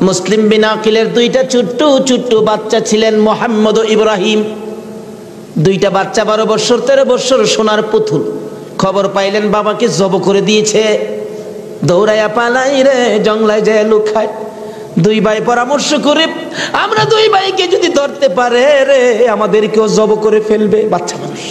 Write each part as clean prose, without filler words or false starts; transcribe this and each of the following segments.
মুসলিম বিন আকিলের দুইটা ছোট্ট ছোট্ট বাচ্চা ছিলেন, মুহাম্মদ ও ইব্রাহিম। দুইটা বাচ্চা 12 বছর 13 বছর, সোনার পুতুল। খবর পাইলেন বাবাকে জব করে দিয়েছে। দৌড়াইয়া পালাই রে, জঙ্গলায় যায় লুকায়। দুই ভাই পরামর্শ করে, আমরা দুই ভাইকে যদি ধরতে পারে রে, আমাদেরকেও জব করে ফেলবে, বাচ্চা মানুষ।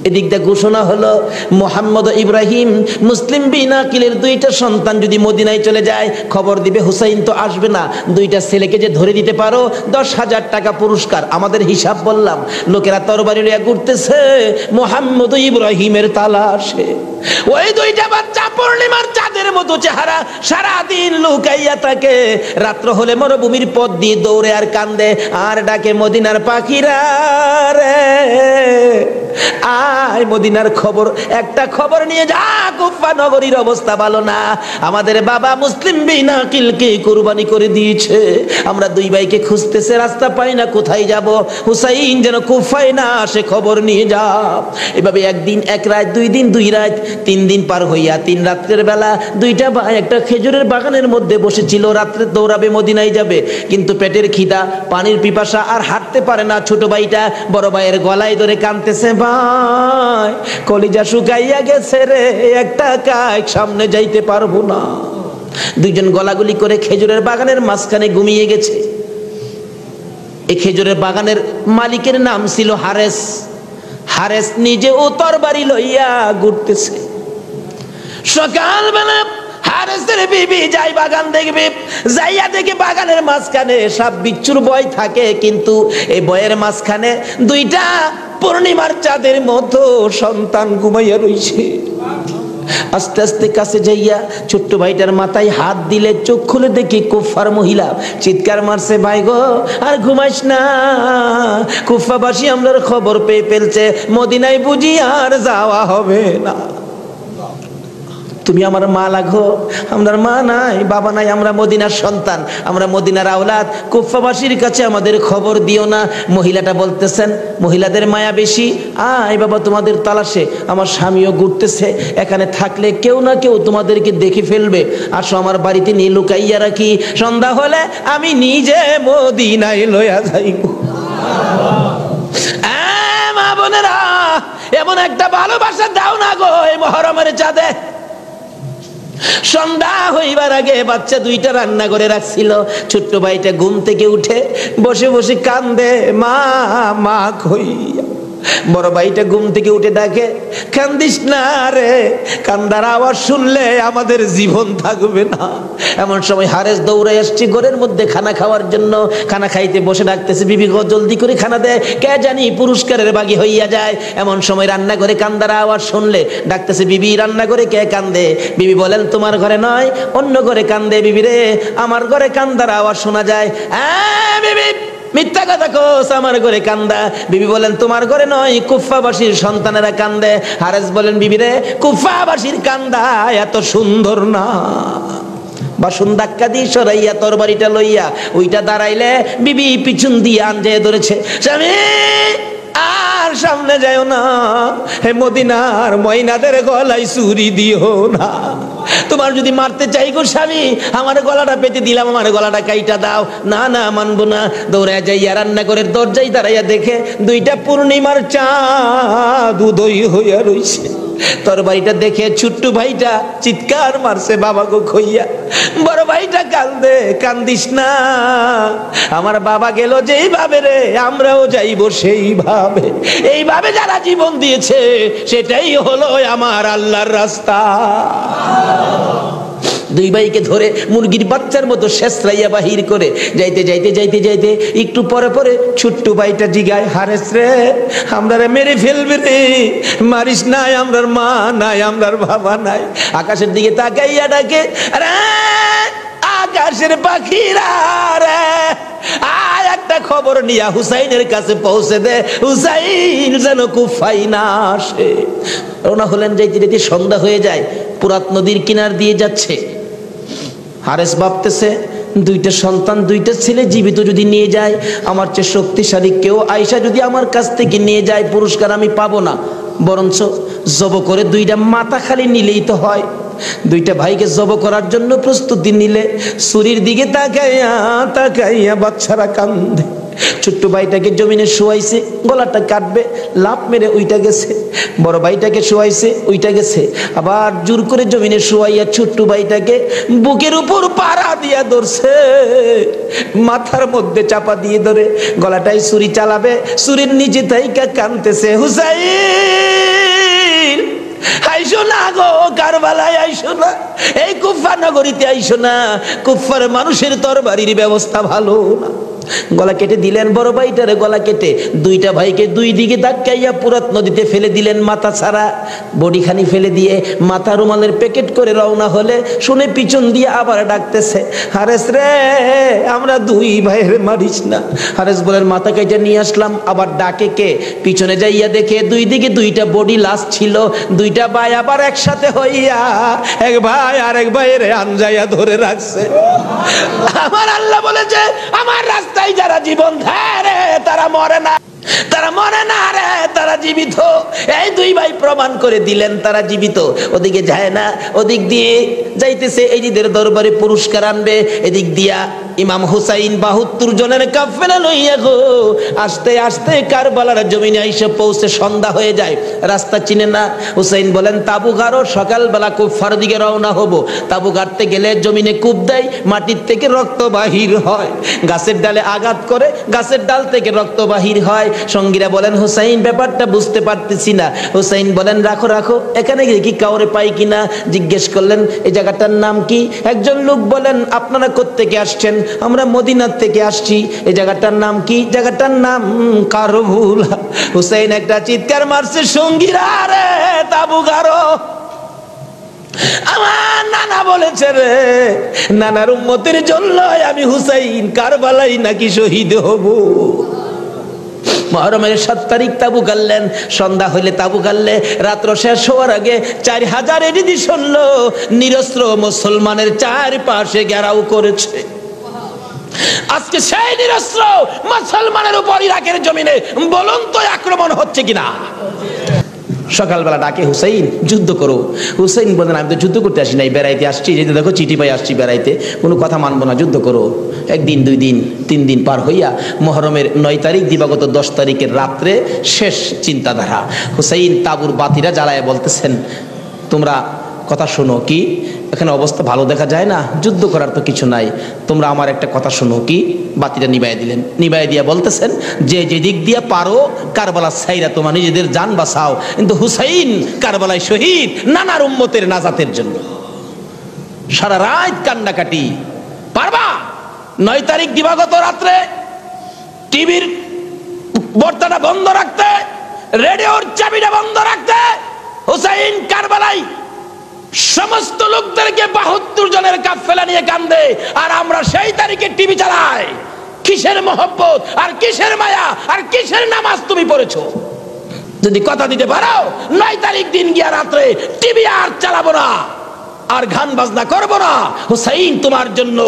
এদিক দিয়ে ঘোষণা হলো, মুহাম্মদ ও ইব্রাহিম মুসলিম বিন আকিলের দুইটা সন্তান যদি মদিনায় চলে যায়, খবর দিবে হুসাইন তো আসবে না, দুইটা ছেলেকে যে ধরে দিতে পারো 10,000 টাকা পুরস্কার। আমাদের হিসাব বললাম, লোকেরা তরবারি লইয়া ঘুরতেছে মুহাম্মদ ও ইব্রাহিমের তালাশে। ওই দুইটা বাচ্চা পূর্ণিমার চাঁদের মতো চেহারা, সারাদিন লুকাইয়া থাকে। রাত্র হলে মরুভূমির পথ দিয়ে দৌড়ে আর কান্দে আর ডাকে, মদিনার পাখিরা রে আয়, মদিনার খবর, একটা খবর নিয়ে যা, কুফা নগরীর অবস্থা ভালো না, আমাদের বাবা মুসলিম বিন আকিলকে কুরবানি করে দিয়েছে। আমরা দুই ভাইকে খুঁজতেছে, রাস্তা পাই না, কোথায় যাব? হুসাইন যেন কুফায় না আসে, খবর নিয়ে যা। এভাবে একদিন এক রাত, 2 দিন 2 রাত, 3 দিন পার হইয়া 3 রাত্রের বেলা দুইটা ভাই একটা খেজুরের বাগানের মধ্যে বসেছিল। রাত্রে দৌড়াবে, মদিনায় যাবে, কিন্তু পেটের খিদা, পানির পিপাসা, আর হাঁটতে পারে না। ছোট ভাইটা বড় ভাইয়ের গলায় ধরে কাঁদতেছে, ভাই কলিজা শুকাইয়া গেছে রে, একটা কাজ সামনে যাইতে পারবো না। দুইজন গলাগুলি করে খেজুরের বাগানের মাঝখানে ঘুমিয়ে গেছে। এই খেজুরের বাগানের মালিকের নাম ছিল হারেস। হারেস নিজে ও তরবারি লইয়া ঘুরতেছে। সকালবেলা হারেসের বিবি যাই বাগান দেখবে, যাইয়া দেখে বাগানের মাঝখানে সাপ বিচ্ছুর ভয় থাকে, কিন্তু এই ভয়ের মাঝখানে দুইটা পূর্ণিমার চাঁদের মতো সন্তান ঘুমাইয়া রইছে। আস্তে আস্তে কাছে যাইয়া ছোট্ট ভাইটার মাথায় হাত দিলে, চোখ খুলে দেখি কুফার মহিলা। চিৎকার মারছে, ভাই গো আর ঘুমাইস না, কুফাবাসী আমরার খবর পেয়ে ফেলছে, মদিনায় বুঝি আর যাওয়া হবে না। তুমি আমার মা লাগো, আমরার মা নাই, বাবা নাই, আমরা মদিনার সন্তান, আমরা মদিনার আওলাদ, কুফাবাসীর কাছে আমাদের খবর দিও না। মহিলাটা বলতেছেন, মহিলাদের মায়া বেশি, আয় বাবা তোমাদের তালাশে, আমার স্বামীও ঘুরতেছে, এখানে থাকলে কেউ না কেউ তোমাদেরকে দেখে ফেলবে, আসো আমার বাড়িতে নিয়ে লুকাইয়া রাখি, সন্ধ্যা হলে আমি নিজে মদিনায় লইয়া যাইব। মা বোনেরা, এমন একটা ভালোবাসা দাও না গো এই মুহররমের চাঁদে। সন্ধ্যা হইবার আগে বাচ্চা দুইটা রান্না করে রাখছিল। ছোট্ট ভাইটা ঘুম থেকে উঠে বসে বসে কান্দে, মা মা কইয়া। বড় ভাইটা ঘুম থেকে উঠে ডাকে, কান্দিস না রে, কান্দার আওয়াজ শুনলে আমাদের জীবন থাকবে না। এমন সময় হারেস দৌড়ে আসছে ঘরের মধ্যে খানা খাওয়ার জন্য। খানা খাইতে বসে ডাকতেছে, বিবি গো জলদি করে খানা দে, কে জানি পুরস্কারের বাগি হইয়া যায়। এমন সময় রান্নাঘরে কান্দার আওয়াজ শুনলে ডাকতেছে, বিবি রান্নাঘরে কে কান্দে? বিবি বলেন, তোমার ঘরে নয়, অন্য ঘরে কান্দে। বিবি রে, আমার ঘরে কান্দার আওয়াজ শোনা যায়। বিবি মিথ্যা কথা কোস, আমার ঘরে কান্দা। বিবি বলেন, তোমার ঘরে নয়, কুফাবাসীর সন্তানেরা কান্দে। হারেস বলেন, বিবি রে, কুফাবাসীর কান্দা এত সুন্দর না। বাসন ধাক্কা দিয়ে সরাইয়া তরবারিটা লইয়া ওইটা দাঁড়াইলে বিবি পিছন দিয়ে আনজে ধরেছে, স্বামী আর সামনে যাও না, হে মদিনার ময়নাদের গলায় ছুরি দিও না। তোমার যদি মারতে চাই গো স্বামী, আমার গলাটা পেতে দিলাম, আমার গলাটা কাইটা দাও। না না, মানবো না। দৌড়ায় যাইয়া রান্নাঘরের দরজায় দাঁড়াইয়া দেখে দুইটা পূর্ণিমার চাঁদ উদয় হইয়া রইছে। তরবারিটা দেখে ছোট্ট ভাইটা চিৎকার মারছে, বাবা গো কইয়া। বড় ভাইটা কান্দে, কান্দিস না, আমার বাবা গেল যেইভাবে রে, আমরাও যাইব সেইভাবে। এইভাবে যারা জীবন দিয়েছে সেটাই হলো আমার আল্লাহর রাস্তা। দুই ভাইকে ধরে মুরগির বাচ্চার মতো শেষরাইয়া বাহির করে যাইতে যাইতে যাইতে যাইতে একটু পরে পরে ছোট্ট ভাইটা জিগায়, হারেস রে, আমরা মেরে ফেলবে রে, মারিস নাই, আমরার মা নাই, আমরার বাবা নাই। আকাশের দিকে তাকাইয়া ডাকে, আরে আকাশের পাখিরা রে, আয় একটা খবর নিয়া হুসাইনের কাছে পৌঁছে দে, হুসাইন যেন কুফায় না আসে। রওনা হলেন, যাইতে যাইতে সন্ধ্যা হয়ে যায়। পুরাত নদীর কিনার দিয়ে যাচ্ছে। হারেস ভাবতেছে, দুইটা সন্তান, দুইটা ছেলে জীবিত যদি নিয়ে যায়, আমার চেয়ে শক্তিশালী কেউ আয়সা যদি আমার কাছ থেকে নিয়ে যায়, পুরস্কার আমি পাবো না, বরঞ্চ জব করে দুইটা মাথা খালি নিলেই তো হয়। দুইটা ভাইকে জব করার জন্য প্রস্তুতি নিলে ছুরির দিকে তাকাইয়া তাকাইয়া বাচ্চারা কান্দে। ছোট্ট ভাইটাকে জমিনে শোয়াইছে, গলাটা কাটবে, লাফ মেরে উইটা গেছে। বড় ভাইটাকে শোয়াইছে, উইটা গেছে। আবার জোর করে জমিনে শোয়াইয়া ছোট্ট ভাইটাকে বুকের উপর পাড়া দিয়া ধরছে, মাথার মধ্যে চাপা দিয়ে ধরে গলাটায় ছুরি চালাবে, ছুরির নিচে থাইকা কাঁদতেছে, হুসাইন আইসো না গো, কারবালায় আইসো না, এই কুফা নগরীতে আইসো না, কুফার মানুষের তরবারির ব্যবস্থা ভালো না। গলা কেটে দিলেন বড় ভাইটারে, গলা কেটে দুইটা ভাইকে দুই দিকে ধাক্কাইয়া পুরাত নদীতে ফেলে দিলেন, মাথা ছাড়া বডিখানি ফেলে দিয়ে মাথা রুমালের প্যাকেট করে রওনা হলে শুনে পিছন দিয়ে আবার ডাকতেছে, হারেস রে আমরা দুই ভাইয়ের মারিস না। হারেস বলেন মাথা কেটে নিয়ে আসলাম। আবার ডাকে কে? পিছনে যাইয়া দেখে দুই দিকে দুইটা বডি লাশ ছিল। দুইটা ভাই আবার একসাথে হইয়া এক ভাই আর এক ভাইয়ের আনজাইয়া ধরে রাখছে। আমার আল্লাহ বলেছে আমার রাস্তায় যারা জীবন দেয় রে তারা মরে না, তারা মরে না রে, তারা জীবিত। এই দুই ভাই প্রমাণ করে দিলেন তারা জীবিত। ওদিকে যায় না, ওদিক দিয়ে যাইতেছে এজিদের দরবারে পুরস্কার আনবে। এদিক দিয়া ইমাম হুসাইন 72 জনের কাফেলা লইয়া গো আস্তে আস্তে কারবালার জমিনে আইসা পৌঁছে সন্ধ্যা হয়ে যায়। রাস্তা চিনে না। হুসাইন বলেন তাবু গাড়ো, সকালবেলা কুফার দিকে রওনা হব। তাবু গাড়তে গেলে জমিনে কূপ দেয়, মাটির থেকে রক্ত বাহির হয়, গাছের ডালে আঘাত করে গাছের ডাল থেকে রক্ত বাহির হয়। সঙ্গীরা বলেন হুসাইন ব্যাপারটা বুঝতে পারতেছি না। হুসাইন বলেন রাখো রাখো, এখানে কি কাউরে পাই কিনা জিজ্ঞেস করলেন এই জায়গাটার নাম কি? একজন লোক বলেন আপনারা কোত্থেকে আসছেন? আমরা মদিনার থেকে আসছি। এই জায়গাটার নাম কি? জায়গাটার নাম কারবুলা। হুসাইন একটা চিৎকার মারছে, সঙ্গীরা রে তাবু গাড়ো। আমার নানা বলেছে রে, নানার উম্মতের জন্য আমি হুসাইন কারবালাই নাকি শহীদ হব। মুহররমের 7 তারিখ তাবু গাড়লেন। সন্ধ্যা হইলে তাবু গাড়লে রাত্র শেষ হওয়ার আগে 4000 এডিশন নিরস্ত্র মুসলমানের চারপাশে ঘেরাও করেছে। আজকে সেই নিরস্ত্র মুসলমানের উপর ইরাকের জমিনে বলুন তো আক্রমণ হচ্ছে কিনা? সকালবেলা ডাকে হুসাইন যুদ্ধ করো। হুসাইন বলেন আমি তো যুদ্ধ করতে আসি নাই, বেড়াইতে আসছি। যেতে দেখো চিঠি পাই আসছি বেড়াইতে, কোনো কথা মানবো না, যুদ্ধ করো। একদিন 2 দিন 3 দিন পার হইয়া মুহররমের 9 তারিখ দিবাগত 10 তারিখের রাত্রে শেষ চিন্তাধারা। হুসাইন তাবুর বাতিরা জ্বালায় বলতেছেন তোমরা কথা শোনো। কি এখানে অবস্থা ভালো দেখা যায় না, যুদ্ধ করার তো কিছু নাই, তোমরা আমার একটা কথা শোনো। কি? বাতিটা নিবাই দিলেন। নিবাই দিয়া বলতেছেন যে যেদিক দিয়া পারো কারবালা ছাইরা তোমার নিজেদের জান বাঁচাও, কিন্তু হুসাইন কারবালায় শহীদ নানার উম্মতের নাজাতের জন্য। সারা রাত কান্নাকাটি। পারবা? 9 তারিখ দিবাগত রাত্রে টিভির বর্তাটা বন্ধ রাখতে, রেডিওর চাবিটা বন্ধ রাখতে। হুসাইন কারবালায় সমস্ত লোকদেরকে 72 জনের কাফেলা নিয়ে কান্দে, আর আমরা সেই তারিখে টিভি চালাই। কিসের মহব্বত আর কিসের মায়া আর কিসের নামাজ তুমি পড়েছো? যদি কথা দিতে পারো 9 তারিখ দিন গিয়া রাত্রে টিভি আর চালাবো না, আর গান বাজনা করবো না। হুসাইন তোমার জন্য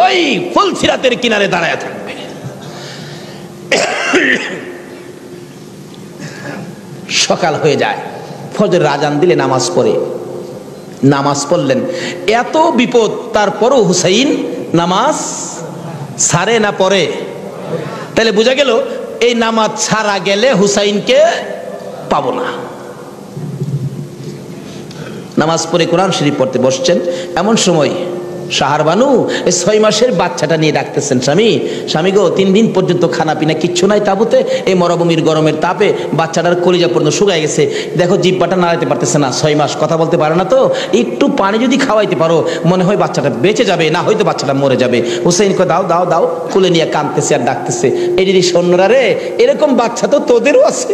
ওই ফুলসিরাতের কিনারে দাঁড়ায় থাকবে। সকাল হয়ে যায়, ফজরের আজান দিলে নামাজ পড়ে। নামাজ পড়লেন, এত বিপদ তারপরও হুসাইন নামাজ ছাড়ে না পড়ে। তাহলে বোঝা গেল এই নামাজ ছাড়া গেলে হুসাইনকে পাবো না। নামাজ পড়ে কোরআন শরীফ পড়তে বসছেন, এমন সময় শাহার বানু 6 মাসের বাচ্চাটা নিয়ে ডাকতেছেন, স্বামী স্বামী গো 3 দিন পর্যন্ত খানা পিনা কিচ্ছু নাই তাবুতে, এই মরুভূমির গরমের তাপে বাচ্চাটার কলিজা পর্যন্ত শুকায় গেছে, দেখো জিহ্বাটা নাড়াতে পারতেছে না, 6 মাস কথা বলতে পারে না, তো একটু পানি যদি খাওয়াইতে পারো মনে হয় বাচ্চাটা বেঁচে যাবে, না হয়তো বাচ্চাটা মরে যাবে। হুসাইনকে দাও দাও দাও, কোলে নিয়ে কাঁদতেছে আর ডাকতেছে, এই যদি সৈন্যরা রে এরকম বাচ্চা তো তোদেরও আছে,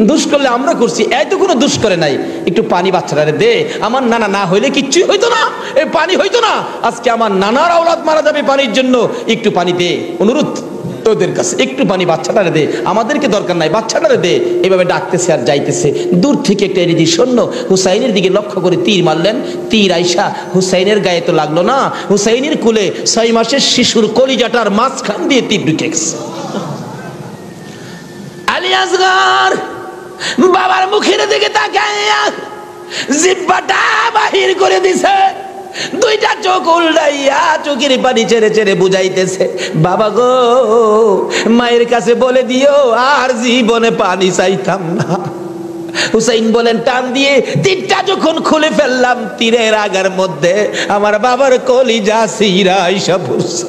দুষ করলে আমরা করছি, এই তো কোনো দুষ করে নাই, একটু পানি বাচ্চাটারে দে, আমার নানা না হইলে কিচ্ছুই হইতো না, এই পানি হইতো না, আজকে আমার নানার আওলাদ মারা যাবে পানির জন্য, একটু পানি দে, অনুরোধ তোদের কাছে একটু পানি বাচ্চাটারে দে, আমাদেরকে দরকার নাই বাচ্চাটারে দে। এভাবে ডাকতেছে আর যাইতেছে, দূর থেকে একটা এরিদি সৈন্য হুসাইনের দিকে লক্ষ্য করে তীর মারলেন, তীর আইসা হুসাইনের গায়ে তো লাগলো না, হুসাইনের কুলে 6 মাসের শিশুর কলিজাটার মাঝখান দিয়ে তীর ঢুকে গেছে। আলী আসগর বাবার মুখের দিকে তাকাইয়া জিহ্বাটা বাহির করে দিছে, দুইটা চোখ উল্টাইয়া চোখের পানি ছেড়ে ছেড়ে বুঝাইতেছে, বাবা গো মায়ের কাছে বলে দিও আর জীবনে পানি চাইতাম না। হুসাইন বলেন, টান দিয়ে তীরটা যখন খুলে ফেললাম, তীরের আগার মধ্যে আমার বাবার কলিজা সিরা আইসা পড়ছে।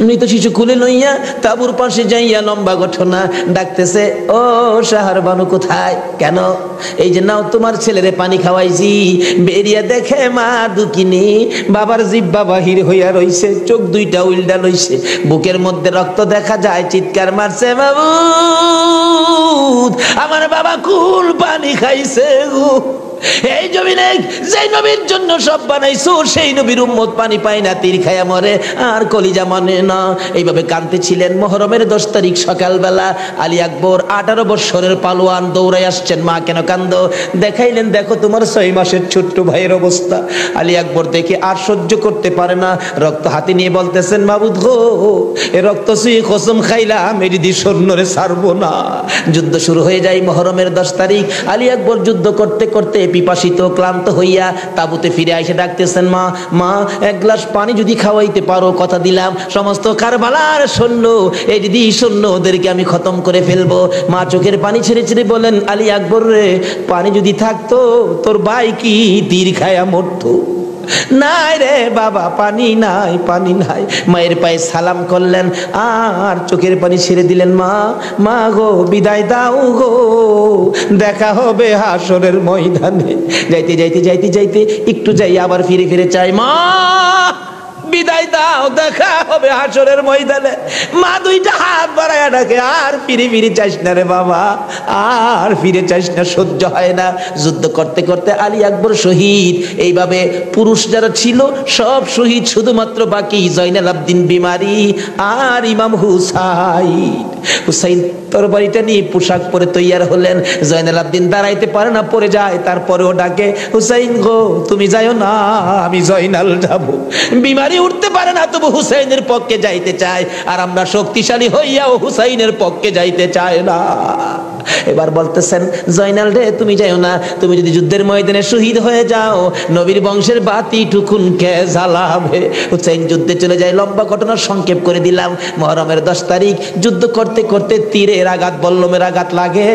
মৃত শিশু খুলে লইয়া তাবুর পাশে যাইয়া লম্বা ঘটনা ডাকতেছে, ও শাহার বানু কোথায়? কেন? এই যে নাও তোমার ছেলেরে পানি খাওয়াইছি। বেরিয়া দেখে মা দুকিনি, বাবার জিহ্বা বাহির হইয়া রইছে, চোখ দুইটা উল্টা লইছে, বুকের মধ্যে রক্ত দেখা যায়, চিৎকার মারছে, মাবুদ আমার বাবা কুল পানি খাইছে গো। এই জমিনে যেই নবীর জন্য সব বানাইছো সেই নবীর উম্মত পানি পায় না, তীর খায়া মরে আর কলিজা মানে না। এইভাবে কাঁদতেছিলেন। মুহররমের 10 তারিখ সকালবেলা আলী আকবর 18 বছরের পালোয়ান দৌড়াই আসছেন। মা কেন কান্দো? দেখাইলেন, দেখো তোমার 6 মাসের ছোট্ট ভাইয়ের অবস্থা। আলী আকবর দেখে আর সহ্য করতে পারে না, রক্ত হাতে নিয়ে বলতেছেন, মাবুদ গো এ রক্ত ছুঁয়ে কসম খাইলাম এর দি সৈন্যরে ছাড়বো না। যুদ্ধ শুরু হয়ে যায় মুহররমের 10 তারিখ। আলী আকবর যুদ্ধ করতে করতে পিপাসিত ক্লান্ত হইয়া তাবুতে ফিরে এসে ডাকতেছেন, মা মা এক গ্লাস পানি যদি খাওয়াইতে পারো, কথা দিলাম সমস্ত কারবালার সৈন্য এই দিদি সৈন্য ওদেরকে আমি খতম করে ফেলবো। মা চোখের পানি ছেড়ে ছেড়ে বলেন, আলী আকবর রে, পানি যদি থাকতো তোর ভাই কি তীর খায়া মরতো? নাই রে বাবা, পানি নাই, পানি নাই। মায়ের পায়ে সালাম করলেন আর চোখের পানি ছেড়ে দিলেন। মা মা গো বিদায় দাও গো, দেখা হবে হাসরের ময়দানে। যাইতে যাইতে যাইতে যাইতে একটু যাই আবার ফিরে ফিরে চাই, মা বিদায় দাও, দেখা হবে হাসরের ময়দানে। মা দুইটা হাত বাড়ায়া ডাকে, আর ফিরে ফিরে চাইস না রে বাবা, আর ফিরে চাইস না, সহ্য হয় না। যুদ্ধ করতে করতে আলী আকবর শহীদ। এইভাবে পুরুষ যারা ছিল সব শহীদ, শুধুমাত্র বাকি জয়নাল আবদিন বিমারি আর ইমাম হুসাইন। হুসাইন তরবারিটা নিয়ে পোশাক পরে তৈয়ার হলেন। জয়নাল আবদিন দাঁড়াইতে পারে না, পড়ে যায়, তারপরেও ডাকে, হুসাইন গো তুমি যাইও না, আমি জয়নাল যাবো। বিমারি উঠতে পারে না, তবু হুসাইনের পক্ষে যাইতে চায়, আর আমরা শক্তিশালী হইয়াও হুসাইনের পক্ষে যাইতে চায় না। এবার বলতেছেন, জয়নাল রে তুমি যাইও না, তুমি যদি যুদ্ধের ময়দানে শহীদ হয়ে যাও নবীর বংশের বাতি টুকুন কে জ্বালাবে। হুসাইন যুদ্ধে চলে যায়। লম্বা ঘটনা সংক্ষেপ করে দিলাম। মুহররমের 10 তারিখ যুদ্ধ করতে করতে তীরের আঘাত, বল্লমের আঘাত লাগে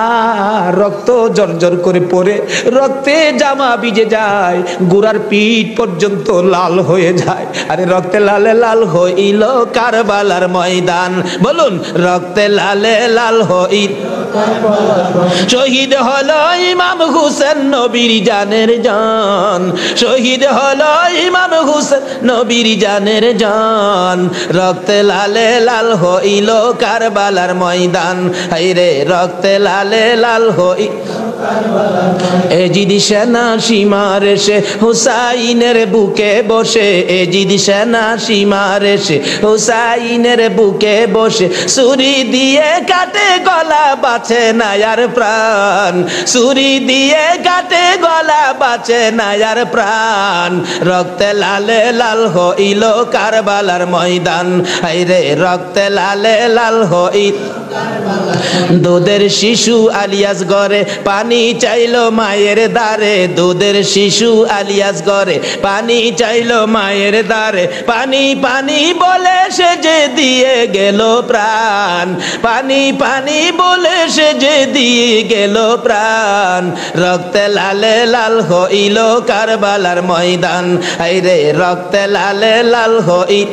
আর রক্ত জর্জর করে পড়ে, রক্তে জামা ভিজে যায়, গোড়ার পিঠ পর্যন্ত লাল হয়ে যায়। আরে রক্তে লালে লাল হইল কারবালার ময়দান, বলুন রক্তে লালে লাল হইল। শহীদ হলো ইমাম হুসেন নবীর জানের জান, শহীদ হলো ইমাম হুসেন নবীর জানের জান, রক্তে লালে লাল হইল কারবালার ময়দান। হায়রে রক্তে লালে লাল হই এজিদি সেনা সীমার এসে হুসাইনের বুকে বসে, এজিদি সেনা সীমার এসে হুসাইনের বুকে বসে, ছুরি দিয়ে কাটে গলা বাঁচে না আর প্রাণ, ছুরি দিয়ে কাটে গলা বাঁচে না আর প্রাণ, রক্তে লালে লাল হইল কারবালার ময়দান। হায়রে রক্তে লালে লাল হইল। দুধের শিশু আলিয়াস গরে পানি চাইলো মায়ের দ্বারে, দুধের শিশু আলিয়াস গরে পানি চাইলো মায়ের দ্বারে, পানি পানি বলে সে যে দিয়ে গেল প্রাণ, পানি পানি বলে সে যে দিয়ে গেল প্রাণ, রক্তে লালে লাল হইল কারবালার ময়দান। হায়রে রক্তে লালে লাল হইল।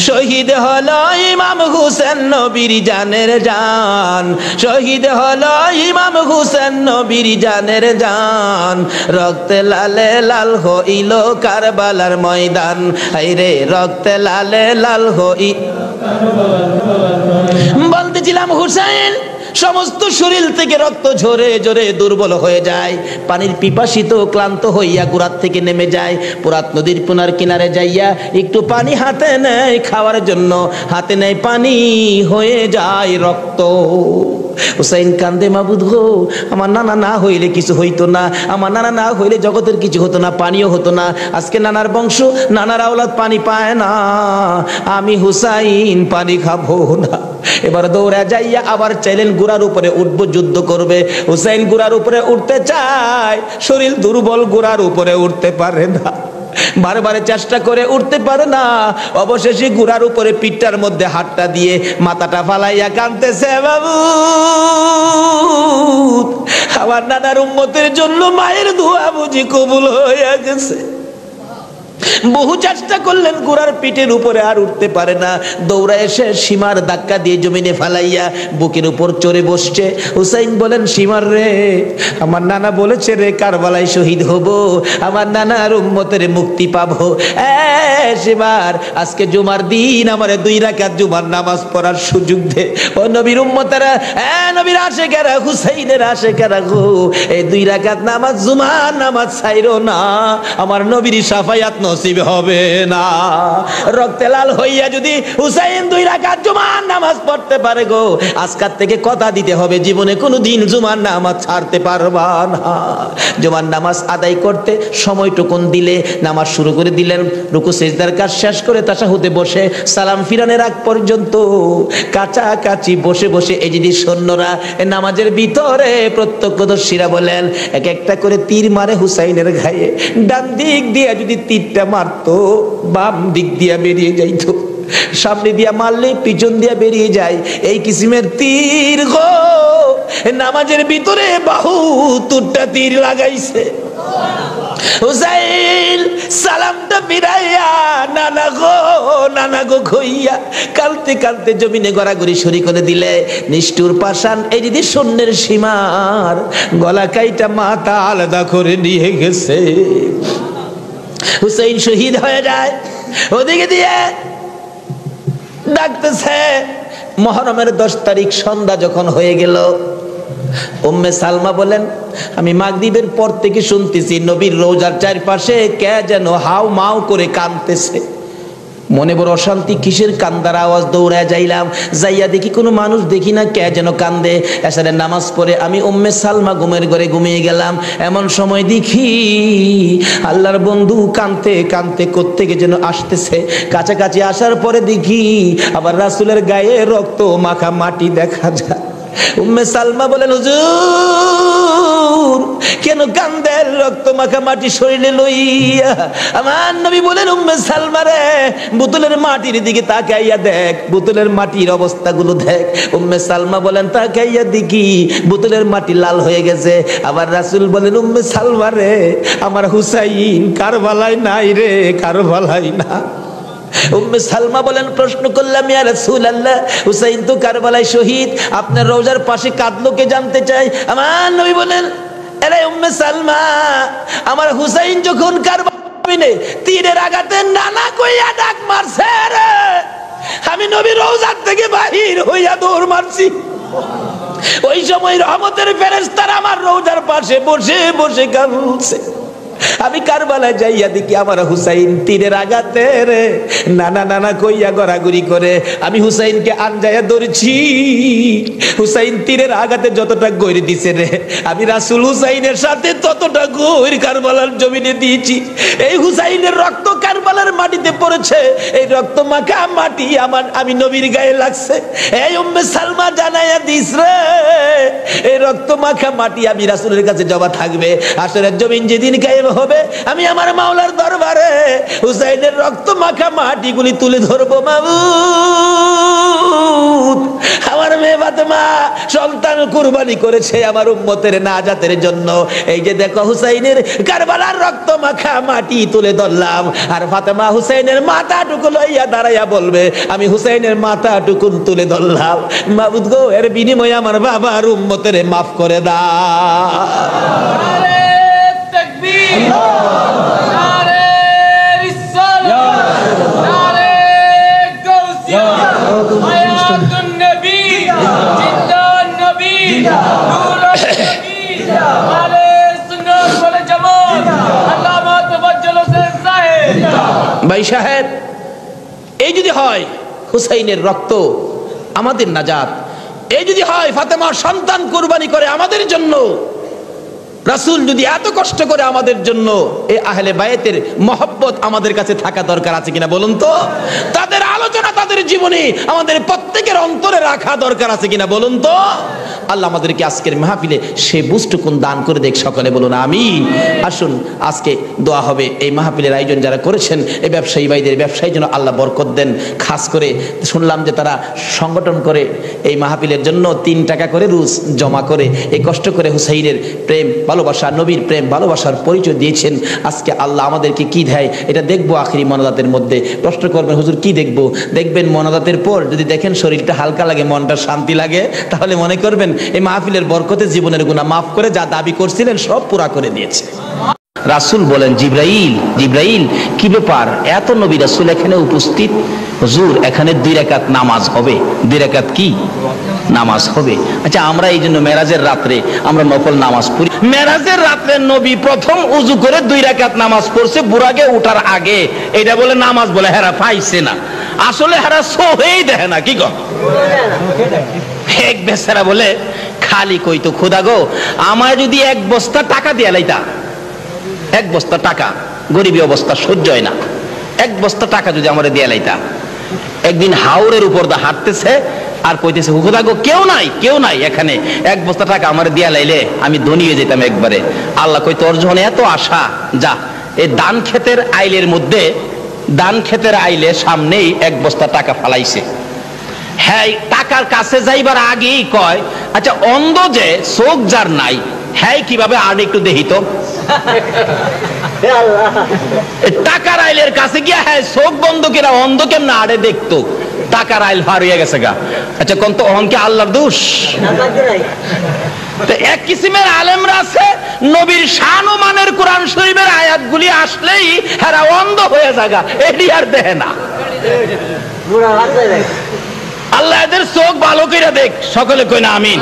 শহীদ হলো ইমাম হুসেন নবীর জানের জান, শহীদ হলো ইমাম হুসেন নবীর জানের জান, রক্তে লালে লাল হইল কারবালার ময়দান। হায়রে রক্তে লালে লাল হইল। বলতেছিলাম হুসাইন সমস্ত শরীর থেকে রক্ত ঝরে ঝরে দুর্বল হয়ে যায়, পানির পিপাসিত ক্লান্ত হইয়া গোড়ার থেকে নেমে যায়, পুরাত নদীর পুনার কিনারে যাইয়া একটু পানি হাতে নেয় খাওয়ার জন্য, হাতে নেয় পানি হয়ে যায় রক্ত। হুসাইন কান্দে, মাবুদ গো আমার নানা না হইলে কিছু হইতো না, আমার নানা না হইলে জগতের কিছু হতো না, পানিও হতো না। আজকে নানার বংশ নানার আওলাদ পানি পায় না, আমি হুসাইন পানি খাবো না। এবার দৌড়া যাইয়া আবার চাইলেন ঘোড়ার উপরে উঠবো, যুদ্ধ করবে। হুসাইন ঘোড়ার উপরে উঠতে চায়, শরীর দুর্বল, ঘোড়ার উপরে উঠতে পারে না, বারবার চেষ্টা করে উঠতে পারে না। অবশেষে ঘোড়ার উপরে পিঠটার মধ্যে হাতটা দিয়ে মাথাটা ফালাইয়া কাঁদতেছে, বাবু আমার নানার উম্মতের জন্য মায়ের দোয়া বুঝি কবুল হয়ে গেছে। বহু চেষ্টা করলেন, ঘোড়ার পিঠের উপরে আর উঠতে পারে না। দৌড়া এসে সীমার ধাক্কা দিয়ে জমিনে ফালাইয়া বুকের উপর চড়ে বসছে। হুসাইন বলেন, সীমার রে, আমার নানা বলেছে রে কারবালায় শহীদ হব, আমার নানার উম্মতের মুক্তি পাবো। সীমার, আজকে জুমার দিন আমার 2 রাকাত জুমার নামাজ পড়ার সুযোগ দে। ও নবীর উম্মতেরা, নবীর আশেকেরা, হুসাইনের আশেকেরা গো, এই 2 রাকাত নামাজ জুমার নামাজ ছাইরো না, আমার নবীর শাফায়াত নসিব হবে না। রক্তে লাল হইয়া যদি হুসাইন 2 রাকাত জুমার নামাজ পড়তে পারে গো, আজকাল থেকে কথা দিতে হবে জীবনে কোনোদিন জুমার নামাজ ছাড়তে পারবা না। জুমার নামাজ আদায় করতে সময়টুকুন দিলে নামাজ শুরু করে দিলেন। রুকু সিজদার কাজ শেষ করে তাশাহুদে বসে সালাম ফিরানের আগ পর্যন্ত কাছাকাছি বসে বসে এই যদি সৈন্যরা নামাজের ভিতরে প্রত্যক্ষদর্শীরা বলেন এক একটা করে তীর মারে হুসাইনের গায়ে। ডান দিক দিয়ে যদি তীরটা মারতো, বাম দিক দিয়ে বেরিয়ে যাইতো, সামনে দিয়া মারলে পিছন দিয়া বেরিয়ে যায়, এই কিসিমের তীর গো। নামাজের ভিতরে বাহু তুরটা তীর লাগাইছে। হুসাইন সালামটা ফিরাইয়া নানা গো কইয়া কালতে কালতে জমিনে গড়াগড়ি শুরু করে দিলে। নিষ্ঠুর পাষাণ এই যদি সৈন্যের সীমার গলা কাইটা মাথা আলাদা করে নিয়ে গেছে। হুসাইন শহীদ হয়ে যায়। ওদিকে দিয়ে ডাকতেছে। মুহররমের 10 তারিখ সন্ধ্যা যখন হয়ে গেল, উম্মে সালমা বলেন, আমি মাগরিবের পর থেকে শুনতেছি নবীর রওজার চারপাশে কে যেন হাউ মাউ করে কাঁদতেছে। মনে বড় অশান্তি, কিসের কান্দার আওয়াজ। দৌড়ায় যাইলাম, যাইয়া দেখি কোনো মানুষ দেখি না, কে যেন কান্দে। এসারের নামাজ পড়ে আমি উম্মে সালমা ঘুমের ঘরে ঘুমিয়ে গেলাম। এমন সময় দেখি আল্লাহর বন্ধু কাঁদতে কাঁদতে কোত্থেকে যেন আসতেছে। কাছাকাছি আসার পরে দেখি আবার রাসূলের গায়ে রক্ত মাখা মাটি দেখা যায়। উম্মে সালমা বলেন, হুজুর কেন কান্দেন রক্ত মাখা মাটি শরীরে লইয়া? আমার নবী বলেন, উম্মে সালমা রে, বোতলের মাটির দিকে তাকাইয়া দেখ, বোতলের মাটির অবস্থাগুলো দেখ। উম্মে সালমা বলেন, তাকাইয়া দেখি বোতলের মাটি লাল হয়ে গেছে। আবার রাসূল বলেন, উম্মে সালমা রে, আমার হুসাইন কারবালায় নাই রে, কারবালায় না। উম্মে সালমা বলেন, প্রশ্ন করলাম, ইয়া রাসূলুল্লাহ, হুসাইন তো কারবালায় শহীদ, আপনার রওজার পাশে কাঁদলো কে জানতে চাই। আমার নবী বলেন, আরে উম্মে সালমা, আমার হুসাইন যখন কারবালায় তীরের আঘাতে নানা কইয়া ডাক মারছে রে, আমি নবী রওজার থেকে বাহির হইয়া দৌড় মারছি। ওই সময় রহমতের ফেরেশতারা আমার রওজার পাশে বসে বসে কাঁদছে। আমি কারবালায় যাইয়া দেখি আমার হুসাইন তীরের আঘাতে রে নানা নানা কইয়া গড়াগড়ি করে। আমি হুসাইনকে আনজাইয়া ধরেছি। হুসাইন তীরের আঘাতে যতটা গইরে দিছে রে, আমি রাসূল হুসাইনের সাথে ততটা গইর কারবালার জমিনে দিয়েছি। এই হুসাইনের রক্ত কারবালার মাটিতে পড়েছে, এই রক্ত মাখা মাটি আমি নবীর গায়ে লাগছে। এই উম্মে সালমা জানাইয়া দিস রে, এই রক্ত মাখা মাটি আমি রাসূলের কাছে জমা থাকবে। আসরের জমিন যেদিন গায়ে হবে, আমি আমার মাওলার দরবারে হুসাইনের রক্ত মাখা মাটিগুলি তুলে ধরবো। মাবুদ, আমার মেয়ে ফাতেমা সন্তান কুরবানি করেছে আমার উম্মতের নাজাতের জন্য। এই যে দেখো হুসাইনের কারবালার রক্ত মাখা মাটি তুলে ধরলাম। আর ফাতেমা হুসাইনের মাথাটুকু লইয়া দাঁড়াইয়া বলবে, আমি হুসাইনের মাথাটুকু তুলে ধরলাম। মাবুদ গো, এর বিনিময়ে আমার বাবার উম্মতের মাফ করে দাও। ভাই সাহেব, এই যদি হয় হুসাইনের রক্ত আমাদের নাজাত, এই যদি হয় ফাতেমার সন্তান কুরবানি করে আমাদের জন্য, রাসূল যদি এত কষ্ট করে আমাদের জন্য এই আহলে বায়াতের মহব্বত আমাদের কাছে থাকা দরকার আছে কিনা বলুন তো? তাদের আলোচনা, তাদের জীবনী আমাদের প্রত্যেকের অন্তরে রাখা দরকার আছে কিনা বলুন তো? আল্লাহ আমাদেরকে আজকের মাহফিলে সে বুঝটুকুন দান করে দেখ, সকলে বলুন আমিন। আসুন আজকে দোয়া হবে, এই মাহফিলের আয়োজন যারা করেছেন এই ব্যবসায়ী ভাইদের ব্যবসায়ী যেন আল্লাহ বরকত দেন। খাস করে শুনলাম যে তারা সংগঠন করে এই মাহফিলের জন্য 3 টাকা করে রোজ জমা করে এই কষ্ট করে হুসাইনের প্রেম ভালোবাসা, নবীর প্রেম ভালোবাসার পরিচয় দিয়েছেন। আজকে আল্লাহ আমাদেরকে কি দেয় এটা দেখবো আখিরি মোনাজাতের মধ্যে। প্রশ্ন করবেন হুজুর কি দেখবো? দেখবেন মোনাজাতের পর যদি দেখেন শরীরটা হালকা লাগে, মনটা শান্তি লাগে, তাহলে মনে করবেন এই মাহফিলের বরকতে জীবনের গুনাহ মাফ করে যা দাবি করছিলেন সব পুরা করে দিয়েছে। রাসূল বলেন জিবরাইল, জিবরাইল কি ব্যাপার, এত নবী রাসূল এখানে উপস্থিত? হুজুর এখানে 2 রাকাত নামাজ হবে। 2 রাকাত কি নামাজ হবে? আচ্ছা আমরা এই জন্য মেরাজের রাত্রে আমরা নফল নামাজ পড়ি। মেরাজের রাত্রে নবী প্রথম উযু করে 2 রাকাত নামাজ পড়ছে বুরাকে ওঠার আগে। এটা বলে নামাজ বলে হেরা পাইছে না, আসলে হেরা সোহেই দেখে না। কি কর এক বেচারা বলে খালি কইতো খোদা গো আমায় যদি 1 বস্তা টাকা দিয়ে লাইতা, 1 বস্তা টাকা, গরিবী অবস্থা সহ্য হয় না, 1 বস্তা টাকা যদি আমার দিয়ে লাইতা। একদিন হাওরের উপর দা হাঁটতেছে আর কইতেছে খোদা গো কেউ নাই, কেউ নাই এখানে, 1 বস্তা টাকা আমার দিয়া লাইলে আমি ধনী হয়ে যেতাম একবারে। আল্লাহ কই তোর যখন এত আশা, যা এই দান ক্ষেতের আইলের মধ্যে, দান ক্ষেতের আইলে সামনেই 1 বস্তা টাকা ফালাইছে। হ্যাঁ টাকার কাছে যাইবার আগেই কয় আচ্ছা অন্ধ যে চোখ যার নাই হ্যাঁ কিভাবে আর একটু দেখি তো। টাকার আইলের কাছে গিয়া হ্যাঁ চোখ বন্ধ কিনা অন্ধ কেমন আড়ে দেখতো, টাকার আইল পার হয়ে গেছে গা। আচ্ছা কোন তো অহংকে আল্লাহর দোষ? এক কিসিমের আলেমরা আছে নবীর শান ও মানের কোরআন শরীফের আয়াতগুলি আসলেই হেরা অন্ধ হয়ে যাগা, এটি আর দেখে না। আল্লাহ এদের চোখ ভালো করে দেখ, সকলে কই না আমিন।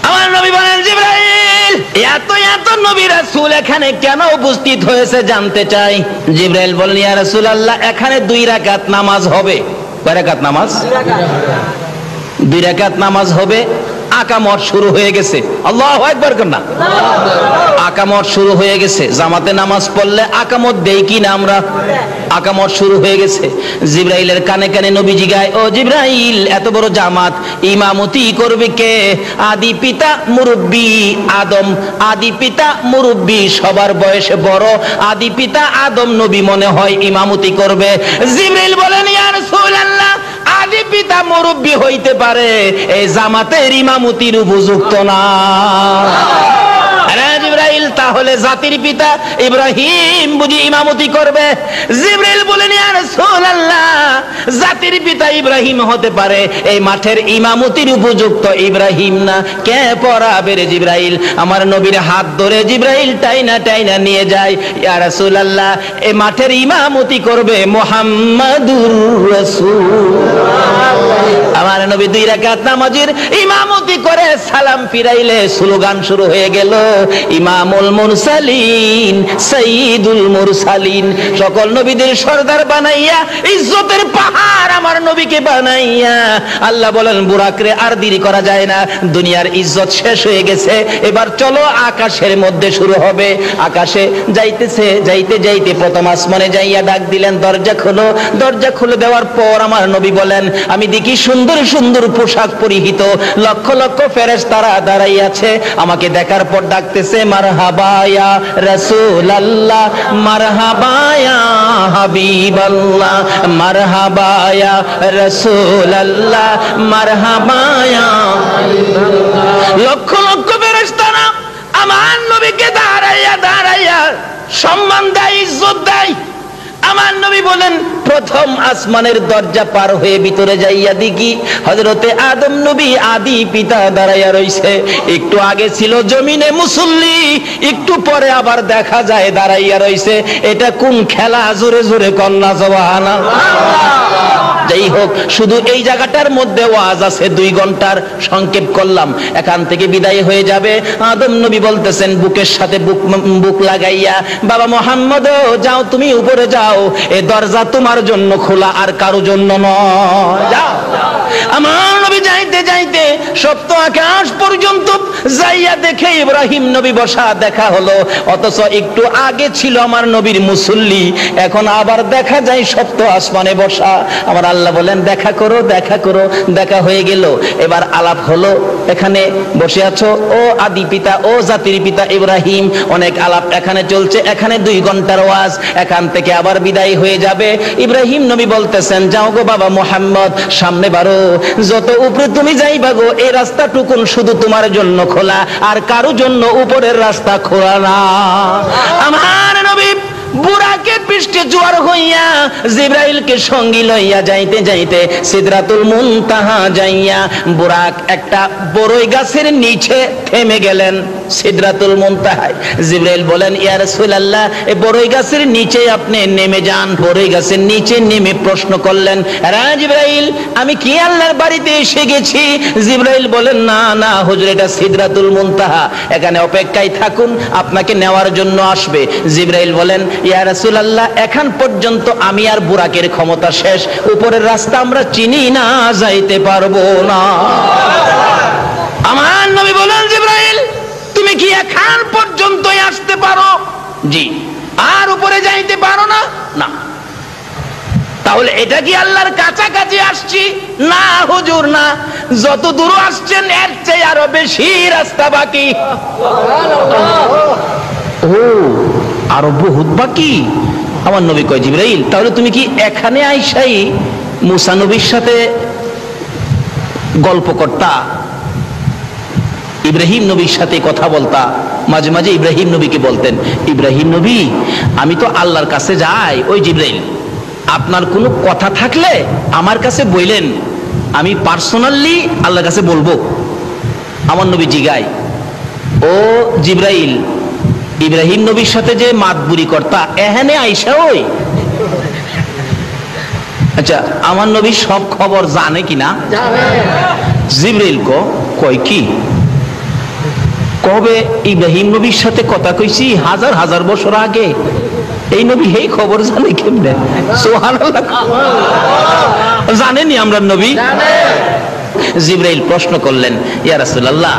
আমার নবী বলেন জিবরাইল এত এত নবী রাসূল এখানে কেন উপস্থিত হয়েছে জানতে চাই। জিবরাইল বলেন ইয়া রাসূলুল্লাহ এখানে 2 রাকাত নামাজ হবে। কয় রাকাত নামাজ? 2 রাকাত নামাজ হবে। আকামত শুরু হয়ে গেছে, আল্লাহু আকবার কর না। আকামত শুরু হয়ে গেছে, জামাতে নামাজ পড়লে আকামত দেই কি না আমরা? আকামত শুরু হয়ে গেছে। জিবরাইলের কানে কানে নবীজি গায় ও জিবরাইল এত বড় জামাত ইমামতি করবে কে? আদি পিতা মুরব্বি আদম, আদি পিতা মুরব্বি সবার বয়সে বড়, আদি পিতা আদম নবী মনে হয় ইমামতি করবে। জিবরাইল বলেন ইয়া রাসূলুল্লাহ আদি পিতা মুরব্বি হইতে পারে, এই জামাতের ইমামতির উপযুক্ত না। জিবরাইল তাহলে জাতির পিতা ইব্রাহিম বুঝি ইমামতি করবে? জিবরাইল বলেন ইয়া রাসূলুল্লাহ জাতির পিতা ইব্রাহিম হতে পারে, এই মাঠের ইমামতির উপযুক্ত ইব্রাহিম না। কে পড়াবে রে জিবরাইল? আমার নবীর হাত ধরে জিবরাইল টাইনা টাইনা নিয়ে যায়। ইয়া রাসূলুল্লাহ এই মাঠের ইমামতি করবে মুহাম্মাদুর রাসূল। আমার নবী 2 রাকাত নামাজের ইমামতি করে সালাম ফিরাইলে স্লোগান শুরু হয়ে গেল ইমামুল মুরসালিন সাইয়্যিদুল মুরসালিন। সকল নবীদের সরদার বানাইয়া ইজ্জতের পাহাড় আমার নবীকে বানাইয়া আল্লাহ বলেন বুরাকরে আর দেরি করা যায় না, দুনিয়ার ইজ্জত শেষ হয়ে গেছে, এবার চলো আকাশের মধ্যে শুরু হবে। আকাশে যাইতেছে, যাইতে যাইতে প্রথম আসমানে যাইয়া ডাক দিলেন দরজা খোলো। দরজা খুলে দেওয়ার পর আমার নবী বলেন আমি দেখি সুন্দর সুন্দর পোশাক পরিহিত লক্ষ লক্ষ ফেরেশতারা দাঁড়াই আছে। আমাকে দেখার পর ডাকতেছে মারহাবা ইয়া রাসূলুল্লাহ, মারহাবা ইয়া হাবিবাল্লাহ, মারহাবা ইয়া রাসূলুল্লাহ, মারহাবা ইয়া হাবিবাল্লাহ। লক্ষ লক্ষ ফেরেশতারা আমার নবীকে দাঁড়াইয়া দাঁড়াইয়া সম্মান দেয়, ইজ্জত দেয়। আমার নবী বলেন প্রথম আসমানের দরজা পার হয়ে ভিতরে যাইয়া দেখি হযরতে আদম নবী আদি পিতা দাঁড়াইয়া রইছে। একটু আগে ছিল জমিনে মুসল্লি, একটু পরে আবার দেখা যায় দাঁড়াইয়া রইছে। এটা কোন খেলা? জোরে জোরে কন্যা সুবহানাল্লাহ। যাই হোক শুধু এই জায়গাটার মধ্যে ওয়াজ আছে 2 ঘন্টার, সংক্ষেপ করলাম, এখান থেকে বিদায় হয়ে যাবে। আদম নবী বলতেছেন বুকের সাথে বুক লাগাইয়া বাবা মুহাম্মদ যাও তুমি উপরে যাও, এই দরজা তোমার জন্য খোলা আর কারো জন্য নয়, যাও। আমার নবী যাইতে যাইতে সপ্ত আকাশ পর্যন্ত যাইয়া দেখে ইব্রাহিম নবী বসা, দেখা হলো। অথচ একটু আগে ছিল আমার নবীর মুসল্লি, এখন আবার দেখা যায় সপ্ত আসমানে বসা। আমার আল্লাহ বলেন দেখা করো, দেখা করো। দেখা হয়ে গেল, এবার আলাপ হলো। এখানে বসে আছো ও আদি পিতা, ও জাতির পিতা ইব্রাহিম, অনেক আলাপ এখানে চলছে। এখানে 2 ঘন্টার ওয়াজ, এখান থেকে আবার বিদায় হয়ে যাবে। ইব্রাহিম নবী বলতেছেন, যাও গো বাবা মুহাম্মদ, সামনে বাড়ো, যত উপরে তুমি যাইবা গো, এই রাস্তাটুকুন শুধু তোমার জন্য খোলা, আর কারো জন্য উপরের রাস্তা খোলা না। আমার নবী বুরাকের পৃষ্ঠে জোয়ার হইয়া জিবরাইলকে সঙ্গী লইয়া যাইতে যাইতে সিদরাতুল মুনতাহা যাইয়া বুরাক একটা বড়ই গাছের নিচে থেমে গেলেন। সিদরাতুল মুনতাহায় জিবরাইল বলেন, ইয়া রাসূলুল্লাহ, এই বড়ই গাছের নিচে আপনি নেমে যান। বড়ই গাছের নিচে নেমে প্রশ্ন করলেন, রা জিবরাইল, আমি কি আল্লাহর বাড়িতে এসে গেছি? জিবরাইল বলেন, না না হুজুর, এটা সিদরাতুল মুনতাহা, এখানে অপেক্ষায় থাকুন, আপনাকে নেওয়ার জন্য আসবে। জিবরাইল বলেন, ইয়া রাসূলুল্লাহ, এখন পর্যন্ত আমি আর বুরাকের ক্ষমতা শেষ, উপরের রাস্তা আমরা চিনি না, যাইতে পারবো না। আমার নবী বলেন, জিবরাইল, তুমি কি এখন পর্যন্তই আসতে পারো? জি। আর উপরে যাইতে পারো না? না। তাহলে এটা কি আল্লাহর কাছাকাছি আসছি? না হুজুর, না, যত দূর আসছেন এর চেয়ে আরো বেশি রাস্তা বাকি। ও, আরো বহুত বাকি। আমার নবী কয়, জিবরাইল, তাহলে তুমি কি এখানে আইসাই মুসা নবীর সাথে গল্প করতা, ইব্রাহিম নবীর সাথে কথা বলতা? মাঝে মাঝে ইব্রাহিম নবীকে বলতেন, ইব্রাহিম নবী, আমি তো আল্লাহর কাছে যাই। ওই জিবরাইল, আপনার কোনো কথা থাকলে আমার কাছে বললেন, আমি পার্সোনালি আল্লাহর কাছে বলবো। আমার নবী জিগায়, ও জিবরাইল, ইব্রাহিম নবীর সাথে যে মাতবুরি করতা, এখানে আইসা ওই? আচ্ছা, আমার নবী সব খবর জানে কিনা? জিবরাইল কয় কি? কবে ইব্রাহিম নবীর সাথে কথা কইছি হাজার হাজার বছর আগে, এই নবী এই খবর জানে কেমনে? সুবহানাল্লাহ, জানেনি আমরা নবী? জিবরাইল প্রশ্ন করলেন, ইয়া রাসূলুল্লাহ,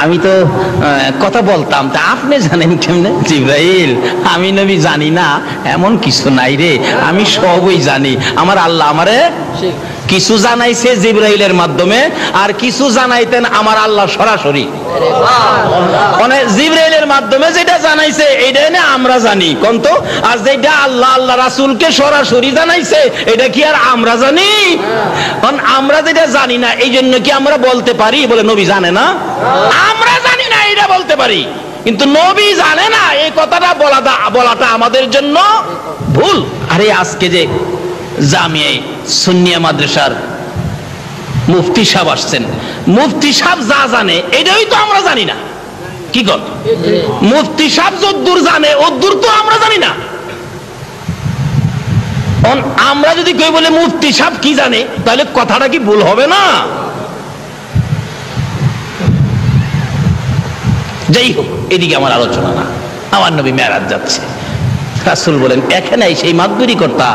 আমি তো কথা বলতাম, তা আপনি জানেন কেমনে? জিবরাইল, আমি নবী জানি না এমন কিছু নাই রে, আমি সবই জানি। আমার আল্লাহ আমারে কিছু জানাইছে জিবরাইলের মাধ্যমে, আর কিছু জানাইতেন আমার আল্লাহ সরাসরি। মানে জিবরাইলের মাধ্যমে যেটা জানাইছে এইটা না আমরা জানি কোনতো, আর যেটা আল্লাহ আল্লাহ রাসূলকে সরাসরি জানাইছে এটা কি আর আমরা জানি? কারণ আমরা যেটা জানি না এই জন্য কি আমরা বলতে পারি বলে নবী জানে না? আমরা জানি না এটা বলতে পারি, কিন্তু নবী জানে না, এই কথাটা বলাটা আমাদের জন্য ভুল। আরে আজকে যে জামিয়া সুন্নিয়া মাদ্রাসার মুফতি সাহেব আসছেন, মুফতি সাহেব যা জানে এটাই তো আমরা জানি না। কি কর, মুফতি সাহেব যদ্দূর জানে ওদ্দূর তো আমরা জানি না। আমরা যদি কেউ বলে মুফতি সাহেব কি জানে, তাহলে কথাটা কি ভুল হবে না? যাই হোক, এদিকে আমার আলোচনা না। আমার নবী মেরাজ যাচ্ছে, রাসূল বলেন, এখানে সেই মাতবুরি করতা।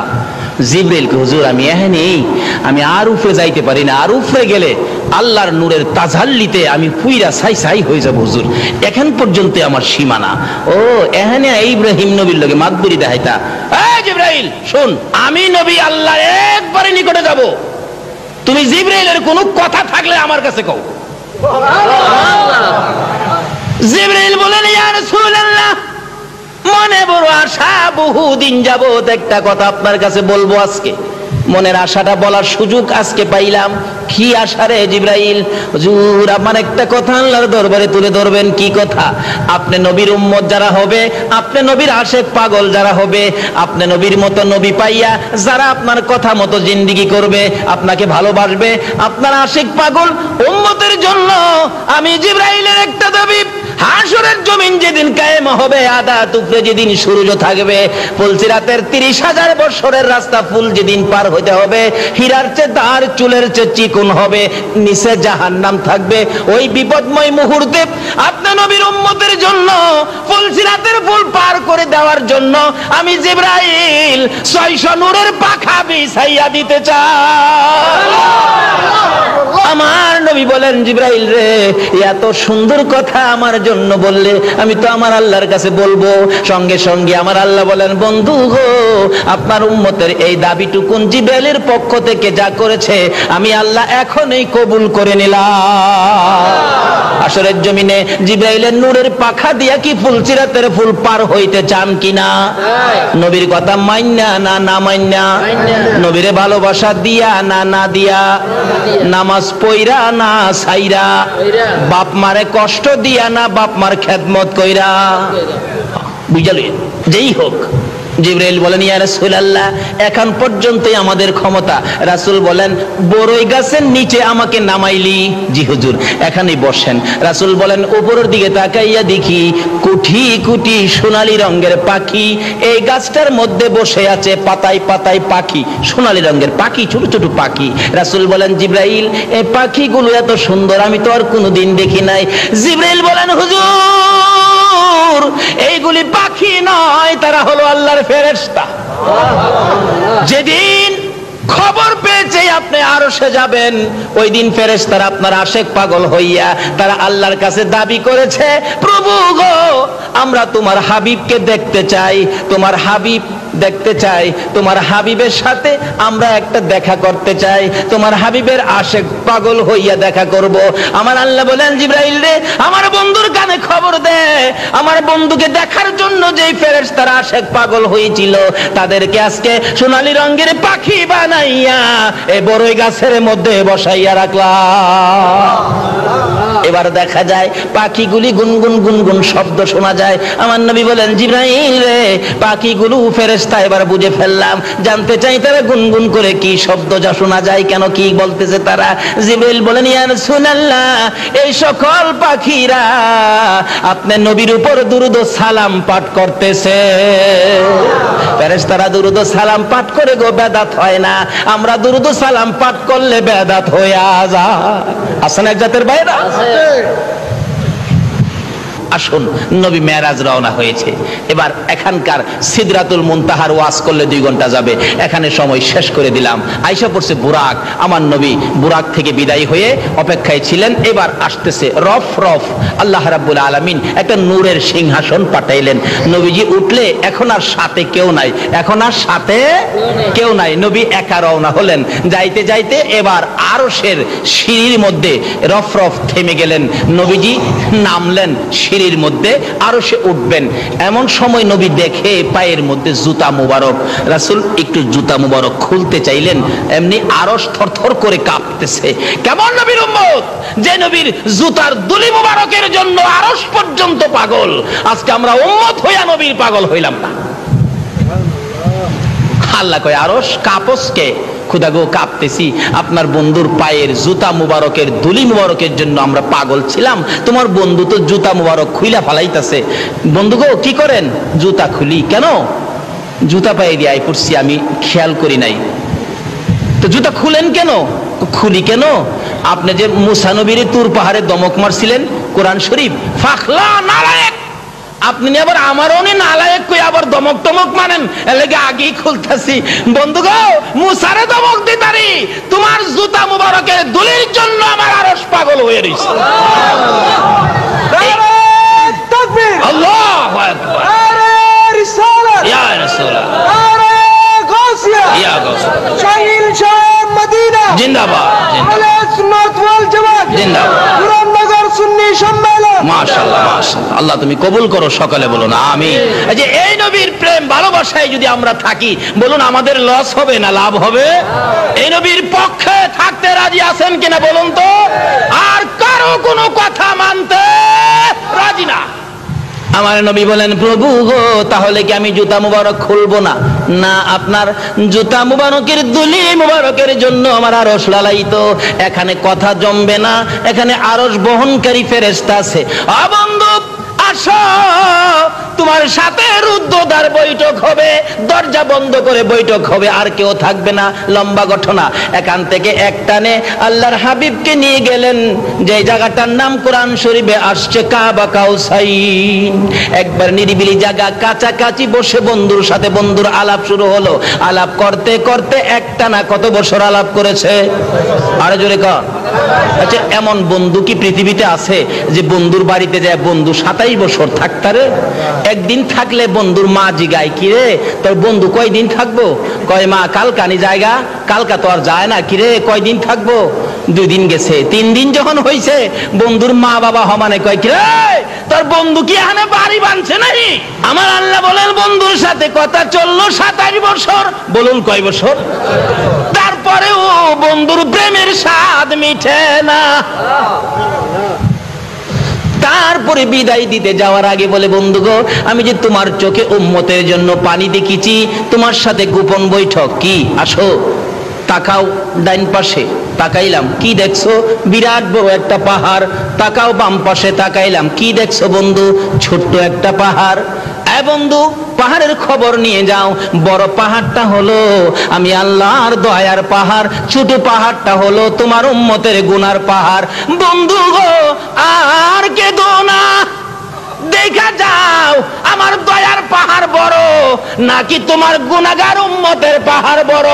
জিবরাইলকে, হুজুর আমি এখানেই, আমি আর উপরে যাইতে পারি না, আর উপরে গেলে আল্লাহর নূরের তাজাল্লিতে আমি পুইরা ছাই ছাই হয়ে যাব হুজুর, এখন পর্যন্ত আমার সীমানা। ও, এখানে ইব্রাহিম নবীর লগে মাতবুরি দেখাইতা? এই জিবরাইল শুন, আমি নবী আল্লাহ একবারে নিকটে যাব, তুমি জিবরাইলের কোনো কথা থাকলে আমার কাছে কও। জিবরাইল বলেন, ইয়া রাসূলুল্লাহ, মনে বড় আশা, বহুদিন যাবত একটা কথা আপনার কাছে বলবো আজকে, মনের আশাটা বলার সুযোগ আজকে পাইলাম। কি আশা রে জিবরাইল? হুজুর আমার একটা কথা আল্লাহর দরবারে তুলে ধরবেন। কি কথা? আপনি নবীর উম্মত যারা হবে, আপনি নবীর আশেক পাগল যারা হবে, আপনি নবীর মতো নবী পাইয়া যারা আপনার কথা মতো জিন্দেগি করবে, আপনাকে ভালোবাসবে, আপনার আশেক পাগল উম্মতের জন্য আমি জিবরাইলের একটা দাবি, হাসরের জমিন যেদিন কায়েম হবে, আদা টুকরে যেদিন সূর্য থাকবে, ফুলসিরাতের 30,000 বছরের রাস্তা ফুল যেদিন পার হতে হবে, হীরার চেয়ে দাঁড় চুলের চেয়ে চিকন হবে, নিচে জাহান্নাম থাকবে, ওই বিপদময় মুহূর্তে আপনি নবীর উম্মতের জন্য ফুলসিরাতের ফুল পার করে দেওয়ার জন্য আমি জিবরাইল 600 নূরের পাখা বিছাইয়া দিতে চাই। আমার নবী বলেন জিবরাইল রে, এত সুন্দর কথা আমার জন্য বললে, আমি তো আমার আল্লাহর কাছে বলবো। সঙ্গে সঙ্গে আমার আল্লাহ বলেন, বন্ধু গো, আপনার উম্মতের এই দাবিটুকুন জিবরাইলের পক্ষ থেকে যা করেছে আমি আল্লাহ এখনই কবুল করে নিলাম। আসরের জমিনে জিবরাইলের নূরের পাখা দিয়া কি ফুলসিরাতের ফুল পার হইতে চান কিনা? নবীর কথা মাইন্না না না মাইন্না? নবীরে ভালোবাসা দিয়া না না দিয়া? নামাজ পইরা না সাইরা? বাপ মারে কষ্ট দিয়া না বাপ মার খেদমত কইরা? বুঝালি? যেই হোক, জিবরাইল বলেন, ইয়া রাসূলুল্লাহ, এখন পর্যন্তই আমাদের ক্ষমতা। রাসূল বলেন, বড়ই গাছের নিচে আমাকে নামাইলি? জি হুজুর, এখানেই বসেন। রাসূল বলেন, উপরের দিকে তাকাইয়া দেখি কোটি কোটি সোনালী রঙের পাখি এই গাছটার মধ্যে বসে আছে, পাতায় পাতায় পাখি, সোনালী রঙের পাখি, ছোট ছোট পাখি। রাসূল বলেন, জিবরাইল, এই পাখিগুলো এত সুন্দর আমি তো আর কোনোদিন দেখি নাই। জিবরাইল বলেন, হুজুর, এইগুলি পাখি নয়, তারা হলো আল্লাহর ফেরেশতা। যেদিন খবর পেয়েছে আপনি আরশে যাবেন, ওই দিন ফেরেশতারা আপনার আশেক পাগল হইয়া তারা আল্লাহর কাছে দাবি করেছে, প্রভু গো, আমরা তোমার হাবিবকে দেখতে চাই, তোমার হাবিব দেখতে চাই, তোমার হাবিবের সাথে আমরা একটা দেখা করতে চাই, তোমার হাবিবের আশেক পাগল হইয়া দেখা করব। আমার আল্লাহ বলেন, জিবরাইল রে, আমার বন্ধুর কানে খবর দে, আমার বন্ধুকে দেখার জন্য যেই ফেরেশতারা আশেক পাগল হয়েছিল তাদেরকে আজকে সোনালী রঙের পাখি বানাইয়া এই বড়ই গাছের মধ্যে বসাইয়া রাখলাম। এবার দেখা যায় পাখিগুলি গুনগুন গুনগুন শব্দ শোনা যায়। আমার নবী বলেন, জিবরাইল রে, পাখিগুলো ফেরেশতা এবার বুঝে ফেললাম। জানতে চাই তারা গুনগুন করে কি শব্দ যা শোনা যায়, কেন কি বলতেছে তারা? জিবরাইল বলেন, ইয়া রাসূলুল্লাহ, এই সকল পাখিরা আপনার নবীর উপর দুরূদ ও সালাম পাঠ করতেছে। ফেরেশতারা দুরূদ ও সালাম পাঠ করে গো বেদাত হয় না, আমরা দুরূদ ও সালাম পাঠ করলে বেদাত হইয়া যায়। আসেন এক জাতের বাইরা। আসুন, নবী মেরাজ রওনা হয়েছে। এবার এখানকার সিদরাতুল মুনতাহার ওয়াজ করলে 2 ঘন্টা যাবে, এখানে সময় শেষ করে দিলাম। আয়েশা পড়ছে বুরাক, আমার নবী বুরাক থেকে বিদায় হয়ে অপেক্ষায় ছিলেন। এবার আসতেছে রফ রফ, আল্লাহ রাব্বুল আলামিন একটা নূরের সিংহাসন পাঠাইলেন। নবীজি উঠলে এখন আর সাথে কেউ নাই, এখন আর সাথে কেউ নাই, নবী একা রওনা হলেন। যাইতে যাইতে এবার আরশের সিঁড়ির মধ্যে রফ রফ থেমে গেলেন। নবীজি নামলেন সিঁড়ির মধ্যে, আরশে উঠবেন। এমন সময় নবী দেখে পায়ের মধ্যে জুতা মুবারক। রাসূল একটু জুতা মুবারক খুলতে চাইলেন, এমনি আরশ থরথর করে কাঁপতেছে। কেমন নবীর উম্মত, যে নবীর জুতার দুলি মুবারকের জন্য আরশ পর্যন্ত পাগল। আজকে আমরা উম্মত হইয়া নবীর পাগল হইলাম না। আল্লাহ কয়, আরশ কাঁপসকে? খুদা গো, কাঁপতেছি, আপনার বন্ধুর পায়ের জুতা মুবারকের দুলি মুবারকের জন্য আমরা পাগল ছিলাম। তোমার বন্ধু তো জুতা মুবারক খুইলা ফালাইতেছে। বন্ধু গো, কি করেন? জুতা খুলি। কেন? জুতা পায়ে দিয়ে আই পড়ছি, আমি খেয়াল করি নাই। তো জুতা খুলেন কেন? খুলি কেন? আপনি যে মুসা নবীর তুর পাহাড়ে দমক মারছিলেন, কোরআন শরীফ, ফাখলা নালায়েক, আপনি আবার আমারও নালায়েক কই আবার দমক টমক মানেন, এলাকে আগেই খুলতেছি। বন্ধু গো, মুসারে দমক দিতারি, তোমার জুতা মুবারকের দুলির জন্য আমার আরশ পাগল হয়ে রইছে। আল্লাহু আকবার। আরে রিসালাত, ইয়া রাসূলুল্লাহ, আরে গাউসিয়া, ইয়া গাউসিয়া, শাহিন শাহ মদিনা জিন্দাবাদ, আহলে সুন্নাত ওয়াল জামাত জিন্দাবাদ, পুরাননগর সুন্নি সম্মেলন। মাশাআল্লাহ, মাশাআল্লাহ, আল্লাহ তুমি কবুল করো, সকালে বলুন আমিন। এই যে এই নবীর প্রেম ভালোবাসায় যদি আমরা থাকি, বলুন আমাদের লস হবে না লাভ হবে? এই নবীর পক্ষে থাকতে রাজি আছেন কিনা বলুন তো? আর কারো কোনো কথা মানতে রাজি না। আমার নবী বলেন, প্রভু গো, তাহলে কি আমি জুতা মুবারক খুলবো না? না, আপনার জুতা মুবারকের দুলি মুবারকের জন্য আমার আরশ লালায়িত। এখানে কথা জমবে না, এখানে আরশ বহনকারী ফেরেশতা আছে। বন্ধু আসো, তোমার সাথে রুদ্ধদ্বার বৈঠক হবে, দরজা বন্ধ করে বৈঠক হবে, আর কেউ থাকবে না। লম্বা ঘটনা। এখান থেকে একটানে আল্লাহর হাবিবকে নিয়ে গেলেন যে জায়গাটার নাম কোরআন শরীফে আসছে কাবা কাউসাইন। একবার নিরিবিলি জায়গা, কাছাকাছি বসে বন্ধুর সাথে বন্ধুর আলাপ শুরু হলো। আলাপ করতে করতে একটানা কত বছর আলাপ করেছে? আরো জোরে কর। আচ্ছা, এমন বন্ধু কি পৃথিবীতে আছে যে বন্ধুর বাড়িতে যায় বন্ধু 27 বছর থাকতারে? একদিন থাকলে বন্ধুর মা জিগায়, কিরে তোর বন্ধু কয়দিন থাকবো? কয় মা কালকানি জায়গা, কালকা তো আর যায় না। কিরে কয়দিন থাকবো? 2 দিন গেছে। 3 দিন যখন হয়েছে বন্ধুর মা বাবা হমানে কয়, কিরে তোর বন্ধু কি এখানে বাড়ি বানছে নাকি? আমার আল্লাহ বলেন বন্ধুর সাথে কথা চললো 27 বছর। বলুন কয় বছর? তারপরেও বন্ধুর প্রেমের স্বাদ মিঠে না। তারপরে বিদায় দিতে যাওয়ার আগে বলে, বন্ধু গো, আমি যে তোমার চোখে উম্মতের জন্য পানি দেখেছি, তোমার সাথে গোপন বৈঠক। কি? আসো তাকাও ডাইন পাশে। তাকাইলাম, কি দেখছো? বিরাট বড় একটা পাহাড়। তাকাও বাম পাশে, তাকাইলাম, কি দেখছো বন্ধু? ছোট্ট একটা পাহাড়। বন্ধু পাহাড়ের খবর নিয়ে যাও। বড় পাহাড়টা হলো আমি আল্লাহর দয়ার পাহাড়, ছোট পাহাড়টা হলো তোমার উম্মতের গুনার পাহাড়। বন্ধু গো, আর কেঁদো না, দেখা যাও আমার দয়ার পাহাড় বড় নাকি তোমার গুনাহগার উম্মতের পাহাড় বড়।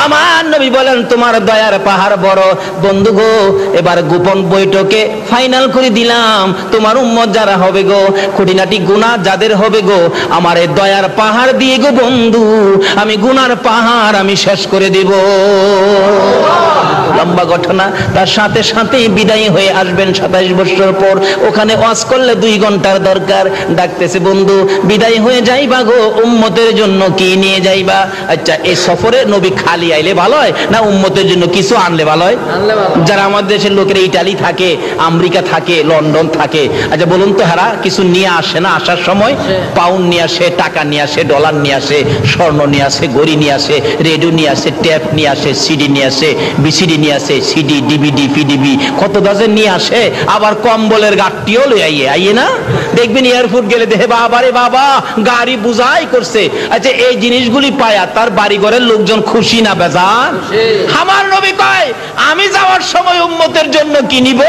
আমার নবী বলেন তোমার দয়ার পাহাড় বড়। বন্ধু গো, এবার গোপন বৈঠকে ফাইনাল করে দিলাম, তোমার উম্মত যারা হবে গো, খুঁটিনাটি গুনাহ যাদের হবে গো, আমার এই দয়ার পাহাড় দিয়ে গো বন্ধু আমি গুনার পাহাড় আমি শেষ করে দিব। লম্বা ঘটনা। তার সাথে সাথেই বিদায় হয়ে আসবেন 27 বছর পর। ওখানে ওয়াজ করলে 2 ঘন্টার দরকার। ডাকতেছে, বন্ধু বিদায় হয়ে যাইবা গো, উম্মতের জন্য কি নিয়ে যাইবা? আচ্ছা, এই সফরে নবী খালি আইলে ভালো হয় না উম্মতের জন্য কিছু আনলে ভালো হয়? যারা আমাদের দেশের লোকেরা ইটালি থাকে, আমেরিকা থাকে, লন্ডন থাকে, আচ্ছা বলুন তো, হারা কিছু নিয়ে আসে না? আসার সময় পাউন্ড নিয়ে আসে, টাকা নিয়ে আসে, ডলার নিয়ে আসে, স্বর্ণ নিয়ে আসে, গড়ি নিয়ে আসে, রেডিও নিয়ে আসে, ট্যাপ নিয়ে আসে, সিডি নিয়ে আসে, বিসিডি নিয়ে আসে, সিডি, ডিভিডি, পিডিবি, কত দাজের নিয়ে আসে। আবার কম্বলের গাঠটিও লই আইয়ে না? দেখবেন এয়ারপোর্ট গেলে দেখে বাবা রে বাবা, গাড়ি বুঝাই করছে। আচ্ছা, এই জিনিসগুলি পায়া তার বাড়ি ঘরের লোকজন খুশি না বেজান? আমার নবী কয়, আমি যাওয়ার সময় উম্মতের জন্য কি নিব?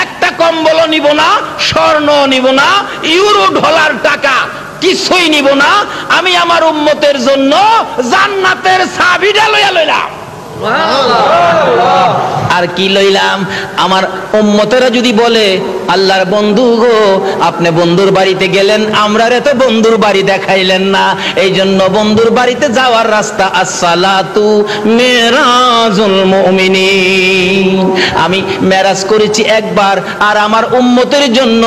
একটা কম্বলও নিব না, স্বর্ণ নিব না, ইউরো ডলার টাকা কিছুই নিব না। আমি আমার উম্মতের জন্য জান্নাতের চাবিটা লইয়া লইলাম। আর কি লইলাম? আমার উম্মতেরা যদি বলে, আল্লাহর বন্ধু গো, আপনি বন্ধুর বাড়িতে গেলেন, আমরা রে তো বন্ধুর বাড়ি দেখাইলেন না, এই জন্য বন্ধুর বাড়িতে যাওয়ার রাস্তা আসসালাতু মেরাজুল মুমিনিন। আমি মেরাজ করেছি একবার, আর আমার উম্মতের জন্য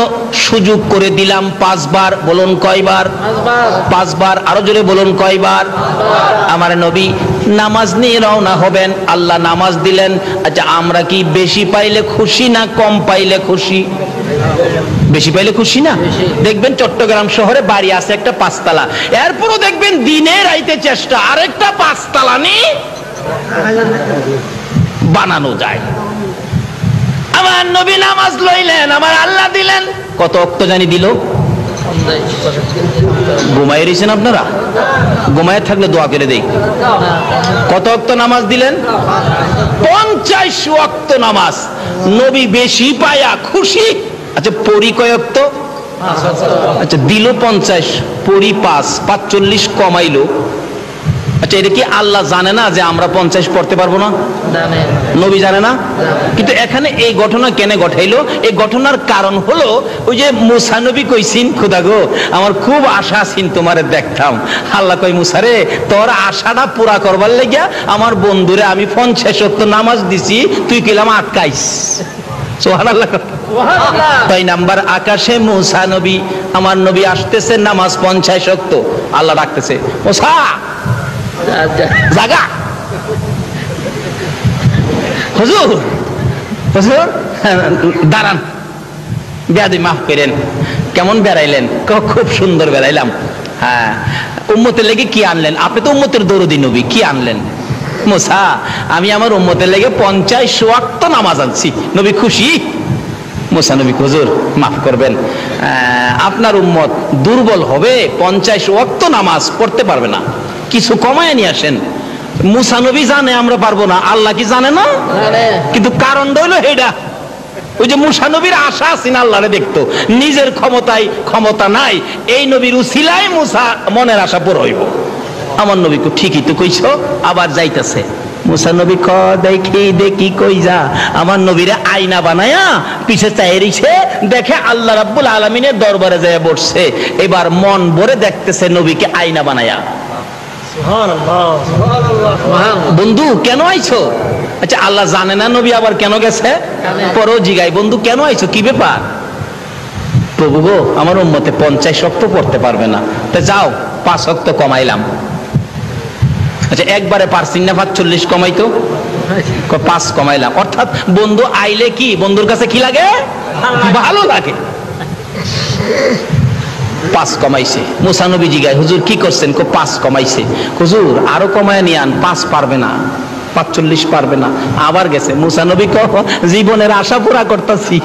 সুযোগ করে দিলাম 5 বার। বলুন কয়বার? 5 বার। আরো জোরে বলুন কয়বার? আমার নবী নামাজ নিয়ে রওনা হবেন, আল্লাহ নামাজ দিলেন। আচ্ছা, আমরা কি বেশি পাইলে খুশি না কম পাইলে খুশি? বেশি পাইলে খুশি না? দেখবেন চট্টগ্রাম শহরে বাড়ি আছে একটা 5 তলা, এরপরও দেখবেন দিনের আইতে চেষ্টা আরেকটা 5 তলা নিয়ে বানানো যায়। আমার নবী নামাজ লইলেন, আমার আল্লাহ দিলেন। কত ওয়াক্ত জানি দিল? ঘুমাই রয়েছেন আপনারা? ঘুমায় থাকলে দোয়া করে দেই। কত ওয়াক্ত নামাজ দিলেন? 50 ওয়াক্ত নামাজ। নবী বেশি পায়া খুশি। আচ্ছা, পড়ি কয় ওয়াক্ত? আচ্ছা, দিল 50, পড়ি 5, 45 কমাইলো। আচ্ছা, এটা কি আল্লাহ জানে না যে আমরা 50 পড়তে পারবো না? নবী জানে না? কিন্তু এখানে এই ঘটনা কেন ঘটাইলো? এই ঘটনার কারণ হলো ওই যে মুসা নবী কইছিন, খোদা গো আমার খুব আশা ছিল তোমারে দেখতাম। আল্লাহ কই, মুসা রে, তোর আশাটা পুরা করবার লাগিয়া আমার বন্ধুরে আমি 50 ওয়াক্ত নামাজ দিছি, তুই কিলাম আটকাইস। সুবহানাল্লাহ। 6 নাম্বার আকাশে মুসা নবী, আমার নবী আসতেছে, নামাজ 50 ওয়াক্ত। আল্লাহ ডাকতেছে, মুসা জাগা। হুজুর হুজুর দাঁড়ান, বেয়াদি মাফ করেন। কেমন বেড়াইলেন? খুব সুন্দর বেড়াইলাম। হ্যাঁ, উম্মতের লেগে কি আনলেন? আপনি তো উম্মতের দরদি নবী, কি আনলেন? মুসা, আমি আমার উম্মতের লেগে 50 ওয়াক্ত নামাজ আনছি। নবী খুশি? মুসা নবী হুজুর মাফ করবেন, আপনার উম্মত দুর্বল হবে, 50 ওয়াক্ত নামাজ পড়তে পারবে না, কিছু কমায় নিয়ে আসেন। মুসা নবী জানে আমরা পারবো না, আল্লাহ কি জানে না? কিন্তু কারণ হইলো এইটা, ওই যে মুসা নবীর আশা আছেন আল্লাহরে দেখতো, নিজের ক্ষমতায় ক্ষমতা নাই, এই নবীর উসিলায় মুসা মনের আশা পুরো হইব। আমার নবী ঠিকই তো কইছো, আবার যাইতেছে। মুসা নবী দেখি দেখি কই যা, আমার নবীরে আয়না বানায়া পিছে চাই রইছে, দেখে আল্লাহ রাব্বুল আলামিনের দরবারে যায় বসছে। এবার মন ভরে দেখতেছে নবীকে আয়না বানায়া। বন্ধু কেন আইছো? আচ্ছা আল্লাহ জানে না নবী আবার কেন গেছে? পরও জিগাই, বন্ধু কেন আইছো, কি ব্যাপার? প্রভু গো, আমার উম্মতে 50 ওয়াক্ত পড়তে পারবে না, তা যাও 5 ওয়াক্ত কমাইলাম। আচ্ছা একবারে পারছিন না 45 কমাইতো? 5 কমাইলাম। অর্থাৎ বন্ধু আইলে কি বন্ধুর কাছে কি লাগে? ভালো লাগে। 5 কমাইছে। মুসা নবী জিগায়, হুজুর কি করছেন? 5 কমাইছে। হুজুর আরো কমায় নিয়ে আন, 5 পারবে না, 45 পারবে না। আবার গেছে। মুসা নবী জীবনের আশা পুরা করতেছি।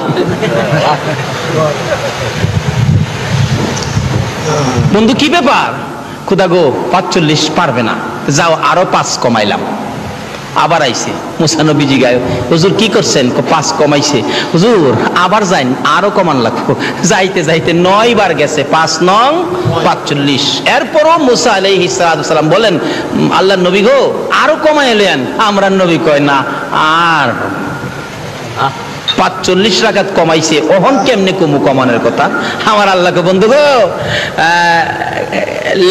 বন্ধু কি ব্যাপার? খুদা গো 45 পারবে না, যাও আরো 5 কমাইলাম। আবার আইছে। মুসা নবী জিগায়, হুজুর কি করছেন? 5 কমাইছে। হুজুর আবার যাইন, আরো কমান লাগবো। যাইতে যাইতে 9 বার গেছে, 5 নং 45। এরপরও মুসা আলাইহিস সালাম বলেন, আল্লাহর নবী গো আরো কমায় এলেন। আমরা নবী কয় না, আর 45 রাকাত কমাইছে, ওহন কেমনে কমু কমানোর কথা? আমার আল্লাহকে বন্ধু গো,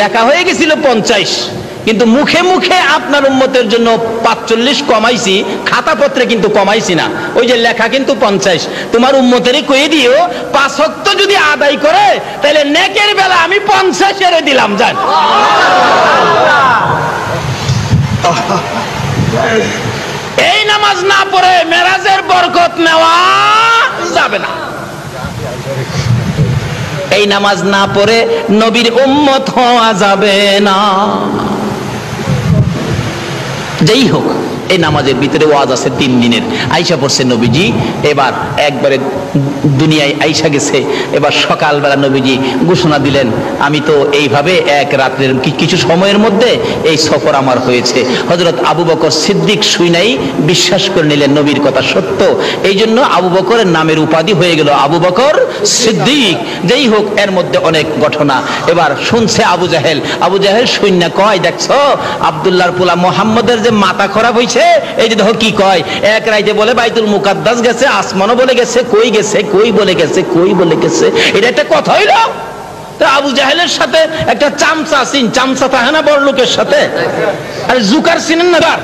লেখা হয়ে গেছিল 50, কিন্তু মুখে মুখে আপনার উম্মতের জন্য 45 কমাইছি, খাতাপত্রে কিন্তু কমাইছি না। ওই যে লেখা কিন্তু 50। তোমার উম্মতেরই কয়ে দিও 5 ওয়াক্ত যদি আদায় করে তাহলে নেকের বেলা আমি 50 এর দিলাম। যান, এই নামাজ না পড়ে মেরাজের বরকত নেওয়া যাবে না। এই নামাজ না পড়ে নবীর উম্মত হওয়া যাবে না। যাই হোক, এই নামাজের ভিতরে ওয়াজ আছে 3 দিনের। আইসা পড়ছে নবীজি, এবার একবারে দুনিয়ায় আইসা গেছে। এবার সকালবেলা নবীজি ঘোষণা দিলেন, আমি তো এইভাবে এক রাত্রের কিছু সময়ের মধ্যে এই সফর আমার হয়েছে। হযরত আবু বকর সিদ্দিক শুইনাই বিশ্বাস করে নিলেন নবীর কথা সত্য। এই জন্য আবু বকরের নামের উপাধি হয়ে গেল আবু বকর সিদ্দিক। যেই হোক, এর মধ্যে অনেক ঘটনা। এবার শুনছে আবু জাহেল। আবু জাহেল শুইনা কয়, দেখছো আব্দুল্লাহর পোলা মুহাম্মদের যে মাথা খারাপ হইছে, এই যে দেখো কি কয়, এক রাইতে বলে বাইতুল মুকাদ্দাস গেছে, আসমানও বলে গেছে, কই গেছে, কই বলে গেছে, কই বলে গেছে। এটা একটা কথা হইল? আবু জাহেলের সাথে একটা চামচা আছেন, চামচা থাকে না বড় লোকের সাথে? আরে জুকার চিনেন না?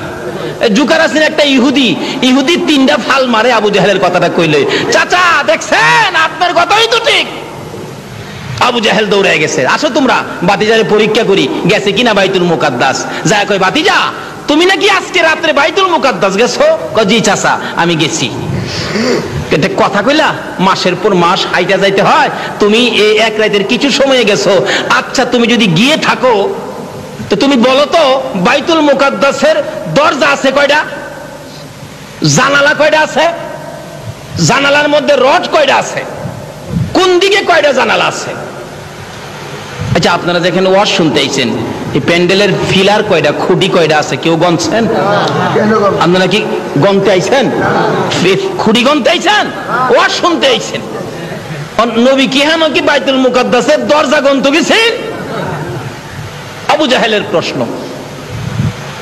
জুকার আছেন একটা ইহুদি। ইহুদি 3টা ফাল মারে আবু জাহেলের কথাটা কইলে, চাচা দেখছেন আপনার কথাই তো ঠিক। আবু জাহেল দৌড়ে গেছে, আসো তোমরা বাতিজারে পরীক্ষা করি গেছে কিনা বাইতুল মুকাদ্দাস। যায় কই, বাতিজা তুমি নাকি আজকে রাত্রে বাইতুল মুকাদ্দাস গেছো? জি চাচা আমি গেছি। কথা কইলা, মাসের পর মাস হাইটা যাইতে হয়, তুমি এই এক রাতের কিছু সময়ে গেছো। আচ্ছা তুমি যদি গিয়ে থাকো তো তুমি বলো তো বাইতুল মুকাদ্দাসের দরজা আছে কয়টা? জানালা কয়টা আছে? জানালার মধ্যে রড কয়টা আছে? কোন দিকে কয়টা জানালা আছে? আচ্ছা আপনারা যেখানে ওয়াজ শুনতে আইছেন, এই প্যান্ডেলের ফিলার কয়টা, খুঁটি কয়টা আছে কেউ গনছেন? আপনারা কি গনতে আইছেন? খুঁটি গনতে আইছেন? ওয়াজ শুনতে আইছেন? নবী কি হ্যাঁ কি বাইতুল মুকাদ্দাসের দরজা গনতে গেছেন? আবু জাহেলের প্রশ্ন।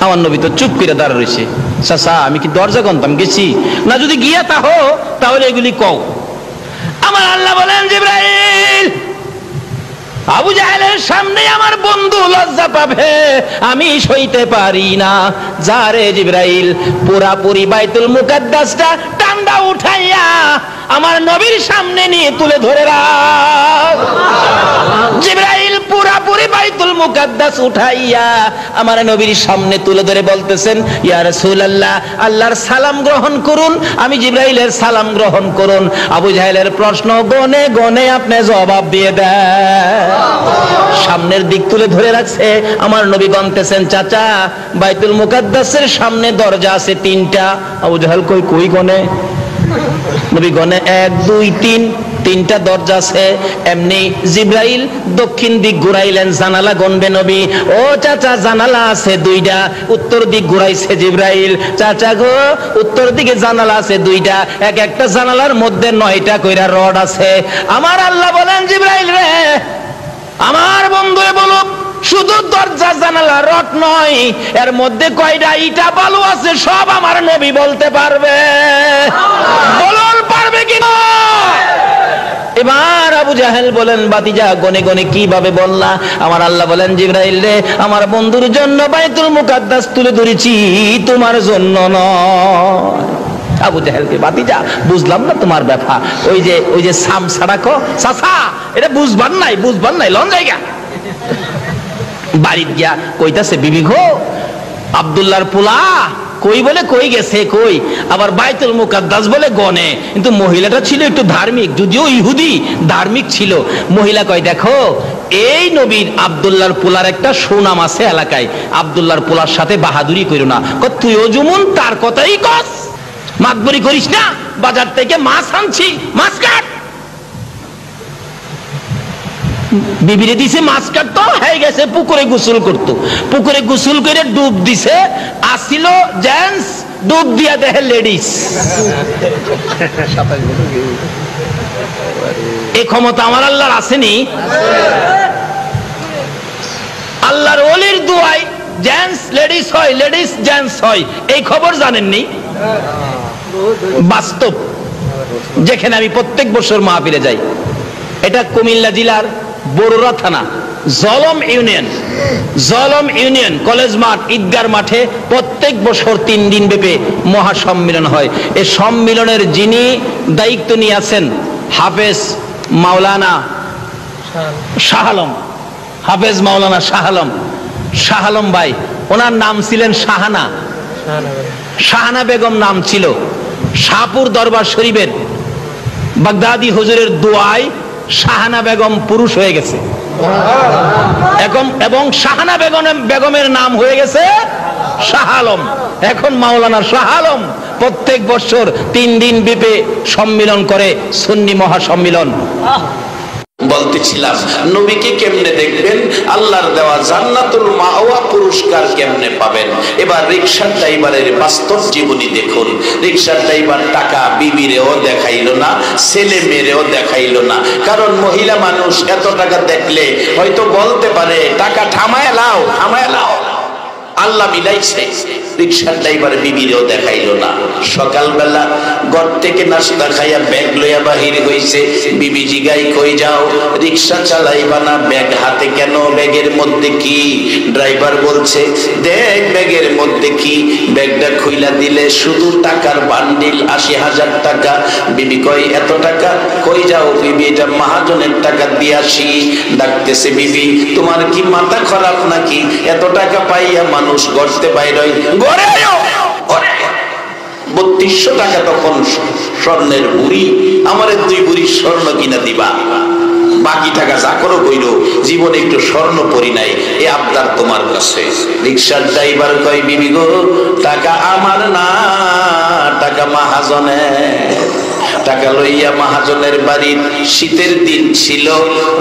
আমার নবী তো চুপ করে দাঁড়া রয়েছে। চাচা আমি কি দরজা গনতাম গেছি? না, যদি গিয়া তাহো তাহলে এগুলি কও। আমার আল্লাহ বলেন, জিবরাইল আবু জাহেলের সামনে আমার বন্ধু লজ্জা পাবে, আমি সইতে পারি না। যারে জিবরাইল পুরাপুরি বাইতুল মুকাদ্দাসটা টান্ডা উঠাইয়া আমার নবীর সামনে নিয়ে তুলে ধরে রাখ। জিবরাইল পুরাপুরি বাইতুল মুকাদ্দাস উঠাইয়া আমার নবীর সামনে তুলে ধরে বলতেছেন, ইয়া রাসূলুল্লাহ আল্লাহর সালাম গ্রহণ করুন। আমি জিবরাইলের সালাম গ্রহণ করুন। আবু জাহেলের প্রশ্ন গনে গনে আপনি জবাব দিয়ে দেন। সামনের দিক তুলে ধরে রাখছে। আমার নবী গনতেছেন, চাচা বাইতুল মুকাদ্দাসের সামনে দরজা আছে 3টা। আবু জাহেল কই গনে? নবী গনে 1 2 3, 3টা দরজা আছে। এমনি জিব্রাইল দক্ষিণ দিক ঘুরাইলেন, জানালা গনবে নবী। ও চাচা, জানালা আছে 2টা, উত্তর দিক ঘুরাইছে জিব্রাইল। চাচা গো, উত্তর দিকে জানালা আছে 2টা, এক একটা জানালার মধ্যে 9টা কইরা রড আছে। আমার আল্লাহ বলেন, জিব্রাইল রে, আমার বন্ধুরে বলো, শুধু দরজা জানালা রড নয়, এর মধ্যে কয়টা ইটা বালু আছে সব আমার নবী বলতে পারবে। বলুন পারবে কিনা? এবার আবু জাহেল বলেন, বাতিজা গনে গনে কিভাবে বললা? আমার আল্লাহ বলেন, জিবরাইল রে, আমার বন্ধুর জন্য বাইতুল মুকাদ্দাস তুলে ধরেছি, তোমার জন্য নয়। আবু জাহেলকে, বাতিজা বুঝলাম না তোমার ব্যাপার, ওই যে সাম সাড়াকো চাচা, এটা বুঝবার নাই লন জায়গা। বাড়িতে গিয়া কইতাছে, বিবি গো, আব্দুল্লাহর পোলা কই বলে কই গেছে, কই আবার বাইতুল মুকাদ্দাস বলে গনে। কিন্তু মহিলাটা ছিল একটু ধার্মিক, যদিও ইহুদি, ধার্মিক ছিল। মহিলা কয়, দেখো, এই নবীর আব্দুল্লাহর পোলার একটা সুনাম আছে এলাকায়, আব্দুল্লাহর পোলার সাথে বাহাদুরি কইরো না। তুইও যেমন তার কথাই কস, মাতবরি করিস না। বাজার থেকে মাছ আনছি, মাছ কাট। বিবিরে দিছে মাছ কাটতো, হয়ে গেছে পুকুরে গোসল করতো। পুকুরে গোসল করে ডুব দিছে, আসিল জেন্টস, ডুব দিয়া দেখে লেডিস। এই ক্ষমতা আমার আল্লাহর আসেনি? আল্লাহর ওলির দুয়ায় জেন্টস লেডিস হয়, লেডিস জেন্টস হয়, এই খবর জানেননি? বাস্তব, যেখানে আমি প্রত্যেক বছর মাহফিলে যাই। এটা কুমিল্লা জেলার বড়ুরা থানা, জলম ইউনিয়ন কলেজ মাঠ, ঈদগার মাঠে প্রত্যেক বছর 3 দিন ব্যাপী মহাসম্মিলন হয়। এই সম্মিলনের যিনি দায়িত্ব নিয়ে আছেন, হাফেজ মাওলানা শাহ আলম, হাফেজ মাওলানা শাহ আলম ভাই, ওনার নাম ছিলেন শাহানা বেগম নাম ছিল। শাহপুর দরবার শরীফের বাগদাদি হুজুরের দোয়ায় শাহানা বেগম পুরুষ হয়ে গেছে, এবং শাহানা বেগমের নাম হয়ে গেছে শাহ আলম। এখন মাওলানা শাহ আলম প্রত্যেক বছর 3 দিন ব্যাপী সম্মিলন করে, সুন্নি মহাসম্মিলন। বলতেছিলাম, নবীকে কেমনে দেখবেন, আল্লাহর দেওয়া জান্নাতুল মাওয়া পুরস্কার কেমনে পাবেন। এবার রিকশার ড্রাইভারের বাস্তব জীবনী দেখুন। রিকশার ড্রাইভার টাকা বিবিরেও দেখাইলো না, ছেলে মেয়েরেও দেখাইলো না। কারণ মহিলা মানুষ এত টাকা দেখলে হয়তো বলতে পারে, টাকা থামায় লাও। আল্লাহ মিলাইছে। রিকশার ড্রাইভার বিবিরেও দেখাইলো না। সকালবেলা ঘর থেকে নাস্তা খাইয়া ব্যাগ লইয়া বাহির হইছে। বিবি জিগাই, কই যাও? রিকশা চালাইবা না? ব্যাগ হাতে কেন? ব্যাগের মধ্যে কি? ড্রাইভার বলছে, দেখ ব্যাগের মধ্যে কি। ব্যাগটা খুইলা দিলে শুধু টাকার বান্ডিল, 80,000 টাকা। বিবি কই, এত টাকা? কই যাও? বিবি, এটা মহাজনের টাকা দিয়ে আসি। ডাকতেছে, বিবি তোমার কি মাথা খারাপ নাকি? এত টাকা পাইয়া মানুষ গড়তে বাইর হয়, 3200 টাকা তখন স্বর্ণের বুড়ি। আমারে 2 বুড়ি স্বর্ণ কিনা দিবা, বাকি টাকা যা করো কইরো, জীবনে একটু স্বর্ণ পরি নাই, এ আবদার তোমার কাছে। রিকশার ড্রাইভার কয়, বিবি গো, টাকা আমার না, টাকা মহাজনের। টাকা লইয়া মহাজনের বাড়ির, শীতের দিন ছিল,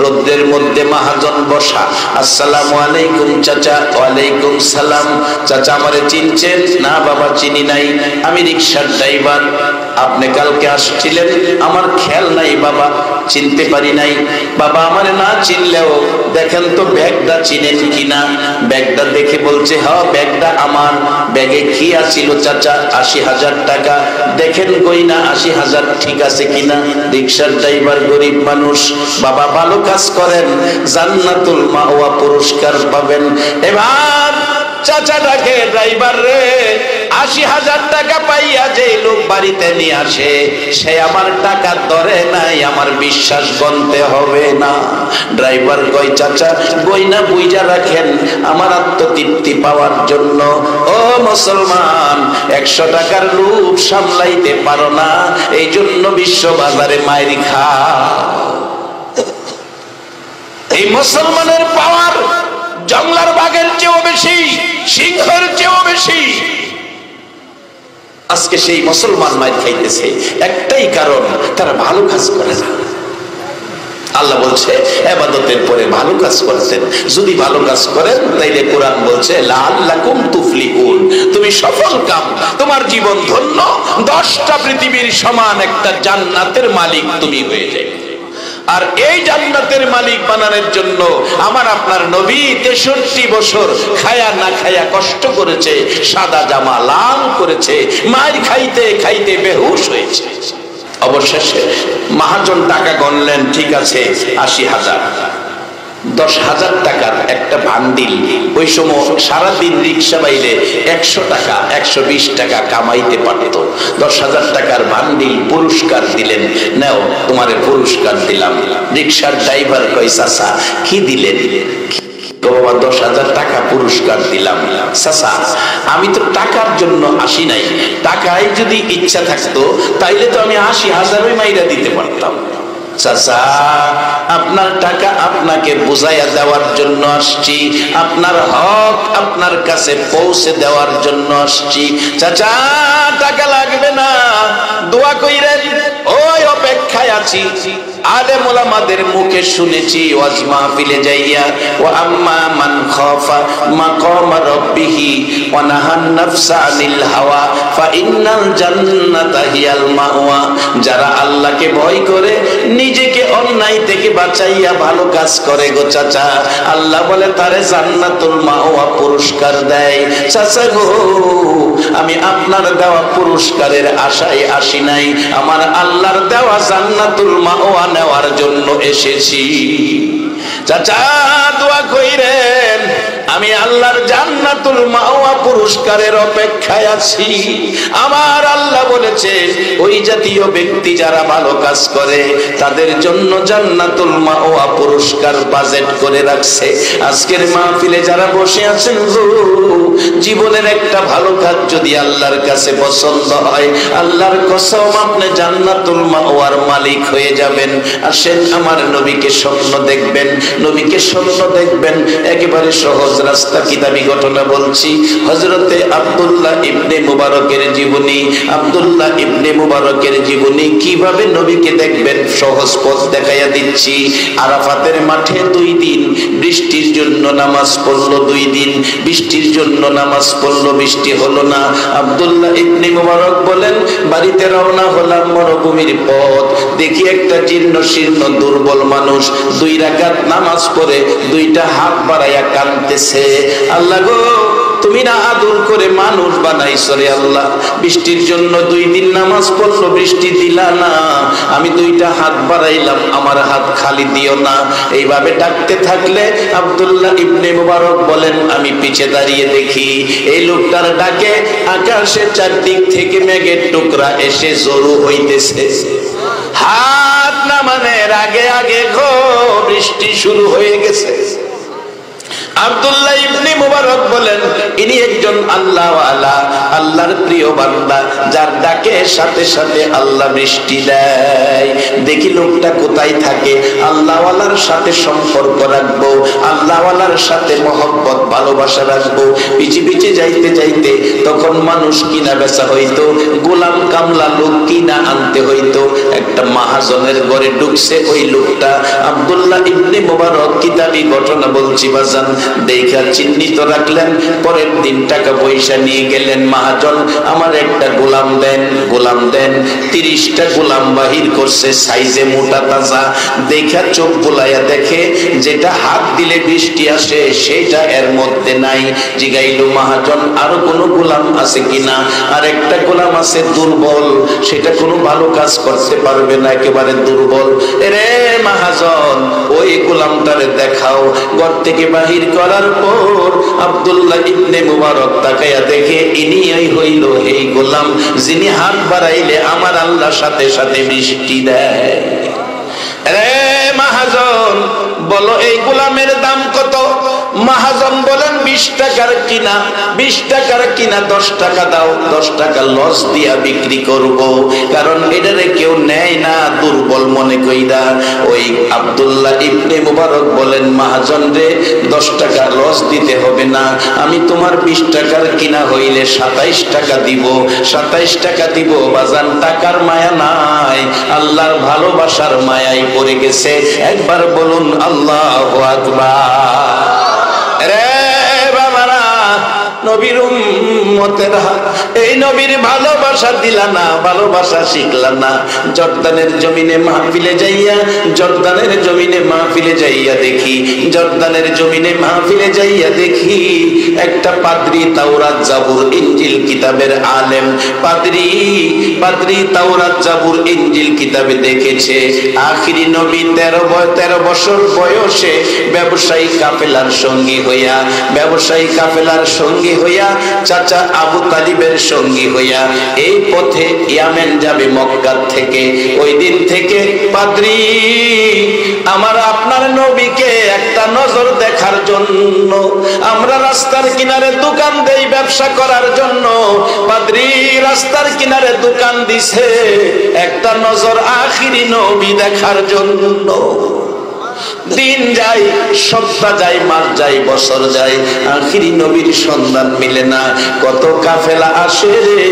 রোদ্রের মধ্যে মহাজন বসা। আসসালামু আলাইকুম চাচা। ওয়ালাইকুম সালাম। চাচা আমারে চিনছেন? না বাবা, চিনি নাই, আমি রিকশার ড্রাইভার। আপনি কালকে আসছিলেন? আমার খেয়াল নাই বাবা, চিনতে পারি নাই। বাবা আমারে না চিনলেও দেখেন তো ব্যাগটা চিনেন কিনা। ব্যাগটা দেখে বলছে, হ্যাঁ ব্যাগটা আমার। ব্যাগে কি আছিল চাচা? 80,000 টাকা। দেখেন কই না 80,000 ঠিক আছে কিনা। রিকশার ড্রাইভার গরিব মানুষ, বাবা ভালো কাজ করেন, জান্নাতুল মাওয়া পুরস্কার পাবেন। এবার চাচা ডাকে, ড্রাইভার রে, 80,000 টাকা পাইয়া যে লোক বাড়িতে নিয়ে আসে, সে আমার টাকা ধরে নাই, আমার বিশ্বাস গনতে হবে না। ড্রাইভার কয়, চাচা গয়না বুইজা রাখেন আমার আত্মতৃপ্তি পাওয়ার জন্য। ও মুসলমান, 100 টাকার লোভ সামলাইতে পারো না, এই জন্য বিশ্ব বাজারে মাইরি খাও। এই মুসলমানের পাওয়ার জংলার বাঘের চেয়েও বেশি, সিংহের চেয়েও বেশি। আজকে আজকে সেই মুসলমান মাইর খাইতেছে একটাই কারণ, তারা ভালো কাজ করে না। আল্লাহ বলছে ইবাদতের পরে ভালো কাজ করতেন, যদি ভালো কাজ করেন তাইলে কোরআন বলছে লাআল্লাকুম তুফলিহুন, তুমি সফল কাম, তোমার জীবন ধন্য, 10টা পৃথিবীর সমান একটা জান্নাতের মালিক তুমি হয়ে যাবে। আর এই জান্নাতের মালিক বানানোর জন্য আমার আপনার নবী 63 বছর খায়া না খায়া কষ্ট করেছে, সাদা জামা লাল করেছে, মার খাইতে খাইতে বেহুশ হয়েছে। অবশেষে মহাজন টাকা গণলেন, ঠিক আছে 80,000, 10,000 টাকার একটা বান্ডিল। ওই সময় সারাদিন রিক্সা বাইলে 100 টাকা 120 টাকা কামাইতে পারত। 10,000 টাকার বান্ডিল পুরস্কার দিলেন, নাও তোমারে পুরস্কার দিলাম। রিক্সার ড্রাইভার কয় চাচা কি দিলেন? বাবা 10,000 টাকা পুরস্কার দিলাম। চাচা আমি তো টাকার জন্য আসি নাই, টাকায় যদি ইচ্ছা থাকতো তাইলে তো আমি 80,000 মাইরা দিতে পারতাম। চাচা আপনার টাকা আপনাকে বুঝাইয়া দেওয়ার জন্য আসছি, আপনার হক আপনার কাছে পৌঁছে দেওয়ার জন্য আসছি। চাচা টাকা লাগবে না, দোয়া কইরেন, ওই অপেক্ষায় আছি। আলেম ওলামাদের মুখে শুনেছি ওয়াজ মাহফিলে যাইয়া, ওয়া আম্মা মান খাফা মাকাম রাব্বিহি ওয়া নাহান নাফসা আনিল হাওয়া ফা ইন্নাল জান্নাতা হিয়াল মাওয়া। যারা আল্লাহকে ভয় করে, নিজেকে অন্যায় থেকে বাঁচাইয়া ভালো কাজ করে গো চাচা, আল্লাহ বলে তারে জান্নাতুল মাওয়া পুরস্কার দেয়। চাচা গো আমি আপনার দেওয়া পুরস্কারের আশায় আসি নাই, আমার আল্লাহর দেওয়া জান্নাতুল মাওয়া নেওয়ার জন্য এসেছি। চাচা দোয়া কইরেন, আমি আল্লাহর জান্নাতুল মাওয়া পুরস্কারের অপেক্ষায় আছি। আমার আল্লাহ বলেছে ওই জাতীয় ব্যক্তি যারা ভালো কাজ করে তাদের জন্য জান্নাতুল মাওয়া পুরস্কার বাজেট করে রাখছে। আজকের মাহফিলে যারা বসে আছেন, জীবনের একটা ভালো কাজ যদি আল্লাহর কাছে পছন্দ হয়, আল্লাহর কসম আপনি জান্নাতুল মাওয়ার মালিক হয়ে যাবেন। আসেন আমার নবীকে স্বপ্ন দেখবেন, নবীকে স্বপ্ন দেখবেন। একেবারে সহজ রাস্তা, কিতাবী ঘটনা বলছি। হযরতে আব্দুল্লাহ ইবনে মুবারকের জীবনী, আব্দুল্লাহ ইবনে মুবারকের জীবনী কিভাবে নবীকে দেখবেন সহজ পথ দেখাইয়া দিচ্ছি। আরাফাতের মাঠে 2 দিন বৃষ্টির জন্য নামাজ পড়লো, 2 দিন বৃষ্টির জন্য নামাজ পড়লো, বৃষ্টি হলো না। আব্দুল্লাহ ইবনে মুবারক বলেন বাড়িতে রওনা হলাম, মরুভূমির পথ, দেখি একটা জীর্ণ শীর্ণ দুর্বল মানুষ 2 রাকাত নামাজ পড়ে 2টা হাত বাড়াইয়া কাঁদতেছে। আল্লাহ গো তুমি না আদর করে মানুষ বানাইছো রে আল্লাহ, বৃষ্টির জন্য 2 দিন নামাজ পড়লো, বৃষ্টি দিলা না, আমি 2টা হাত বাড়াইলাম, আমার হাত খালি দিও না। এইভাবে ডাকতে থাকলে আব্দুল্লাহ ইবনে মুবারক বলেন আমি পিছে দাঁড়িয়ে দেখি এই লোকটার ডাকে আকাশে চারদিক থেকে মেঘের টুকরা এসে জড়ো হইতেছে। হাত নামানোর আগে আগে গো বৃষ্টি শুরু হয়ে গেছে। আব্দুল্লাহ ইবনে মুবারক বলেন ইনি একজন আল্লাহওয়ালা, আল্লাহর প্রিয় বান্দা, যার ডাকে সাথে সাথে আল্লাহ বৃষ্টি দেয়। দেখি লোকটা কোথায় থাকে, আল্লাহওয়ালার সাথে সম্পর্ক রাখবো, আল্লাহওয়ালার সাথে মহব্বত ভালোবাসা রাখবো। পিছে পিছে যাইতে যাইতে তখন মানুষ কিনা বেচা হইতো, গোলাম কামলা লোক কিনা আনতে হইতো। একটা মাহাজনের ঘরে ঢুকছে ওই লোকটা। আব্দুল্লাহ ইবনে মুবারক কিতাবী ঘটনা বলছি বাজান, দেখা চিহ্নিত রাখলেন। পরের দিন টাকা পয়সা নিয়ে গেলেন, মহাজন আমার একটা গোলাম দেন, গোলাম দেন। 30টা গোলাম বাহির করছে, সাইজে মোটা তাজা। দেখা চোখ বুলাইয়া দেখে যেটা হাত দিলে বৃষ্টি আসে সেটা এর মধ্যে নাই। জিগাইলো মহাজন আরো কোনো গোলাম আছে কিনা? আর একটা গোলাম আছে দুর্বল, সেটা কোনো ভালো কাজ করতে পারবে না, একেবারে দুর্বল। রে মহাজন ওই গোলামটারে দেখাও। ঘর থেকে বাহির করার পর আব্দুল্লাহ ইবনে মুবারক তাকায়া দেখে ইনিই হইল এই গোলাম যিনি হাত বাড়াইলে আমার আল্লাহ সাথে সাথে বৃষ্টি দেয়। রে মহাজন বলো এই গোলামের দাম কত? মহাজন বলেন 20 টাকার কিনা, 20 টাকার কিনা 10 টাকা দাও, 10 টাকা লস দিয়া বিক্রি করব, কারণ এটারে কেউ নেয় না দুর্বল মনে কইরা। ওই আব্দুল্লাহ ইবনে মুবারক বলেন, মহাজন রে 10 টাকা লস দিতে হবে না, আমি তোমার 20 টাকার কিনা হইলে 27 টাকা দিব, 27 টাকা দিব। বাজান টাকার মায়া নাই, আল্লাহর ভালোবাসার মায়াই পড়ে গেছে। একবার বলুন আল্লাহু আকবার। রে বাবারা, নবীর উম্মতেরা, এই নবীর ভালোবাসা দিলা না, ভালোবাসা শিখলা না। জর্দানের জমিনে মাহফিলে যাইয়া, জর্দানের জমিনে মাহফিলে যাইয়া দেখি, জর্দানের জমিনে মাহফিলে যাইয়া দেখি একটা পাদ্রী তাওরাত জাবুর ইনজিল কিতাবের আলেম, পাদ্রী তাওরাত জাবুর ইনজিল কিতাবে দেখেছে আখিরি নবী 13 বছর বয়সে ব্যবসায়ী কাফেলার সঙ্গী হইয়া, ব্যবসায়ী কাফেলার সঙ্গী হইয়া, চাচা আবু তালিবের সঙ্গী হইয়া এই পথে ইয়ামেন যাবে মক্কা থেকে। ওই দিন থেকে পাদ্রী আমার আপনার নবীকে একটা নজর দেখার জন্য, আমরা রাস্তার কিনারে দোকান দেই ব্যবসা করার জন্য, পাদ্রী রাস্তার কিনারে দোকান দিছে একটা নজর আখিরি নবী দেখার জন্য। দিন যায়, সপ্তাহ যায়, মাস যায়, বছর যায়, আখিরি নবীর সন্ধান মিলে না। কত কাফেলা আসে রে,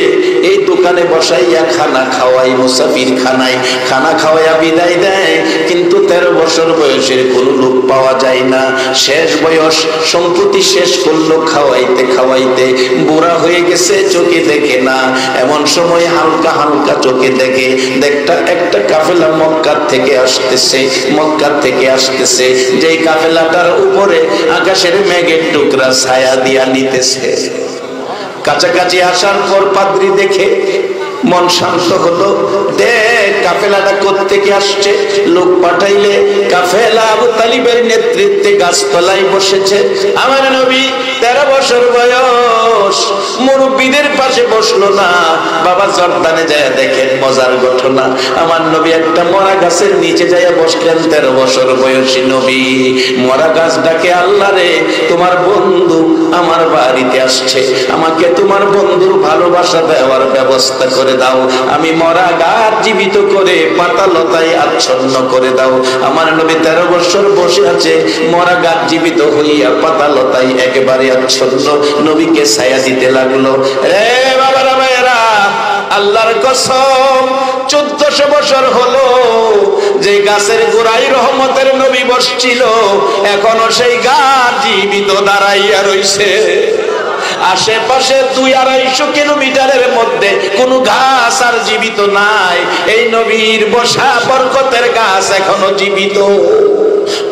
এই দোকানে বসাইয়া খানা খাওয়াই, মুসাফির খানায় খানা খাওয়াইয়া বিদায় দেয়, কিন্তু 13 বছর বয়সের কোনো লোক পাওয়া যায় না। শেষ বয়স, সম্পত্তি শেষ করলো খাওয়াইতে খাওয়াইতে, বুড়া হয়ে গেছে, চোখে দেখে না। এমন সময় হালকা হালকা চোখে দেখে, একটা কাফেলা মক্কার থেকে আসতেছে, মক্কার থেকে আসতেছে, যে কাফেলাটার উপরে আকাশের মেঘের টুকরা ছায়া দিয়া নিতেছে। কাছাকাছি আসার পর পাদ্রী দেখে মন শান্ত হলো, দেখ কাফেলাটা কোত্থেকে আসছে। লোক পাঠাইলে কাফেলা আবু তালিবের নেতৃত্বে গাছতলায় বসেছে। আমার নবী 13 বছর বয়স, মুরব্বীদের পাশে বসলো না। বাবা জর্দানে যায় দেখেন মজার ঘটনা, আমার নবী একটা মরা গাছের নিচে যায় বসলেন। 13 বছর বয়সী নবী মরা গাছ ডাকে, আল্লাহ রে তোমার বন্ধু আমার বাড়িতে আসছে, আমাকে তোমার বন্ধুর ভালোবাসা দেওয়ার ব্যবস্থা করে দাও, আমি মরা গাছ জীবিত করে পাতা লতায় আচ্ছন্ন করে দাও। আমার নবী 13 বছর বসে আছে, মরা গাছ জীবিত হইয়া পাতা লতায় একেবারে আচ্ছন্ন, নবীকে ছায়া দিতে লাগলো। রে বাবারা ভাইয়েরা, আল্লাহর কসম 1400 বছর হলো যে গাছের গোড়ায় রহমতের নবী বসছিল, এখনো সেই গাছ জীবিত দাঁড়াইয়া রইছে। আশেপাশে 200-250 কিলোমিটারের মধ্যে কোন গাছ আর জীবিত নাই, এই নবীর বসা বরকতের গাছ এখনো জীবিত।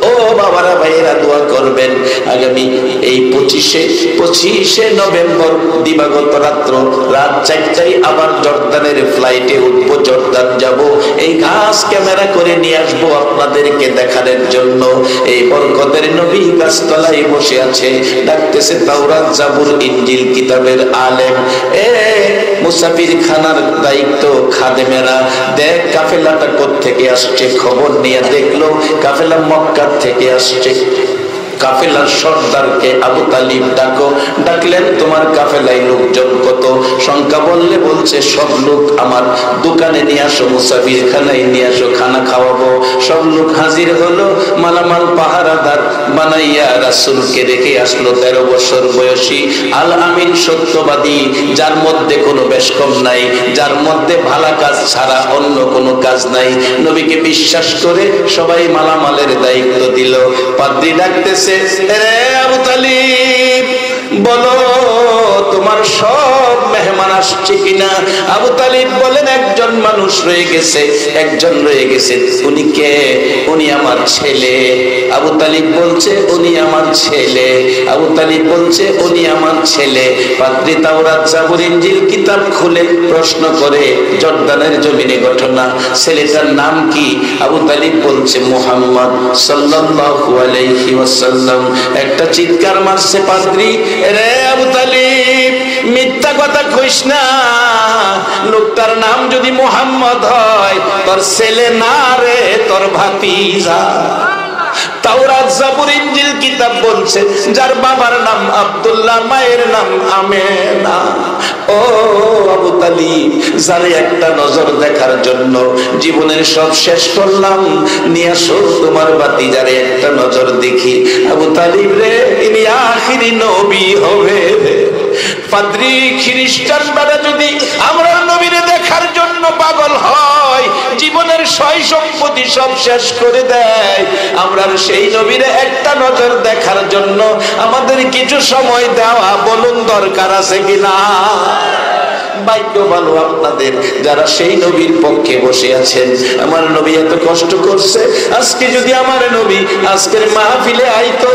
ও বাবারা ভাইয়েরা, দোয়া করবেন আগামী এই 25শে নভেম্বর দিবাগত রাত 4টায় আবার জর্দানের ফ্লাইটে উঠবো, জর্দান যাব। এই গাছ ক্যামেরা করে নিয়ে আসবো আপনাদেরকে দেখানোর জন্য। এই বরকতের নবী গাছতলায় বসে আছে, ডাকতেছে তাওরাত জাবুর ইনজিল কিতাবের আলেম। মুসাফির খানার দায়িত্ব খাদেমেরা, দেখ কাফেলাটা কোত্থেকে আসছে। খবর নিয়ে দেখলো কাফেলা মক্কা থেকে আসছে। কাফেলার সর্দারকে আবু তালিব ডাকো, ডাকলেন তোমার কাফেলায় লোকজন কত? সংখ্যা বললে বলছে সব লোক আমার দোকানে নিয়ে আসো, মুসাফির খানায় নিয়ে আসো, খানা খাওয়াবো। সব লোক হাজির হলো, মালামাল পাহারাদার বানাইয়া রাসূলকে রেখে আসলো। 13 বছর বয়সী আল আমিন সত্যবাদী, যার মধ্যে কোনো বেশকম নাই, যার মধ্যে ভালো কাজ ছাড়া অন্য কোনো কাজ নাই। নবীকে বিশ্বাস করে সবাই মালামালের দায়িত্ব দিল। পাদ্রী ডাকতেছে, রে আবু তালিব বলো তোমার সব মেহমান আসছে কিনা? আবু তালিব বলেন একজন মানুষ রয়ে গেছে, একজন রয়ে গেছে। উনি কে? উনি আমার ছেলে। আবু তালিব বলছে উনি আমার ছেলে। আবু তালিব বলছে উনি আমার ছেলে। পাদ্রী তাওরাত জাবুর ইনজিল কিতাব খুলে প্রশ্ন করে, জর্দানের জমিনে ঘটনা, ছেলেটার নাম কি? আবু তালিব বলছে মুহাম্মদ সাল্লাল্লাহু আলাইহি ওয়াসাল্লাম। একটা চিৎকার মারছে পাদ্রী, রে আবু তালিব মিথ্যা কথা কইস না, লোকটার নাম যদি মুহাম্মদ হয় তোর ছেলে না রে, তোর ভাতিজা। তাওরাত জাবুর ইনজিল কিতাব বলছে যার বাবার নাম আব্দুল্লাহ মায়ের নাম আমেনা। ও আবু তালিব, যারে একটা নজর দেখার জন্য জীবনের সব শেষ করলাম, নিয়ে আসো তোমার ভাতিজারে একটা নজর দেখি। আবু তালিব রে, ইনি আখিরি নবী হবে। পাদ্রী খ্রিস্টানরা যদি আমরা নবীরে দেখার জন্য পাগল হয়, জীবনের সয় সম্পত্তি সব শেষ করে দেয়, আমরা সেই নবীরে একটা নজর দেখার জন্য আমাদের কিছু সময় দেওয়া বলুন দরকার আছে কিনা? ভাগ্য ভালো আপনাদের যারা সেই নবীর পক্ষে বসে আছেন। আমার নবী এত কষ্ট করছে, আজকে যদি আমার নবী আজকের মাহফিলে আইতো,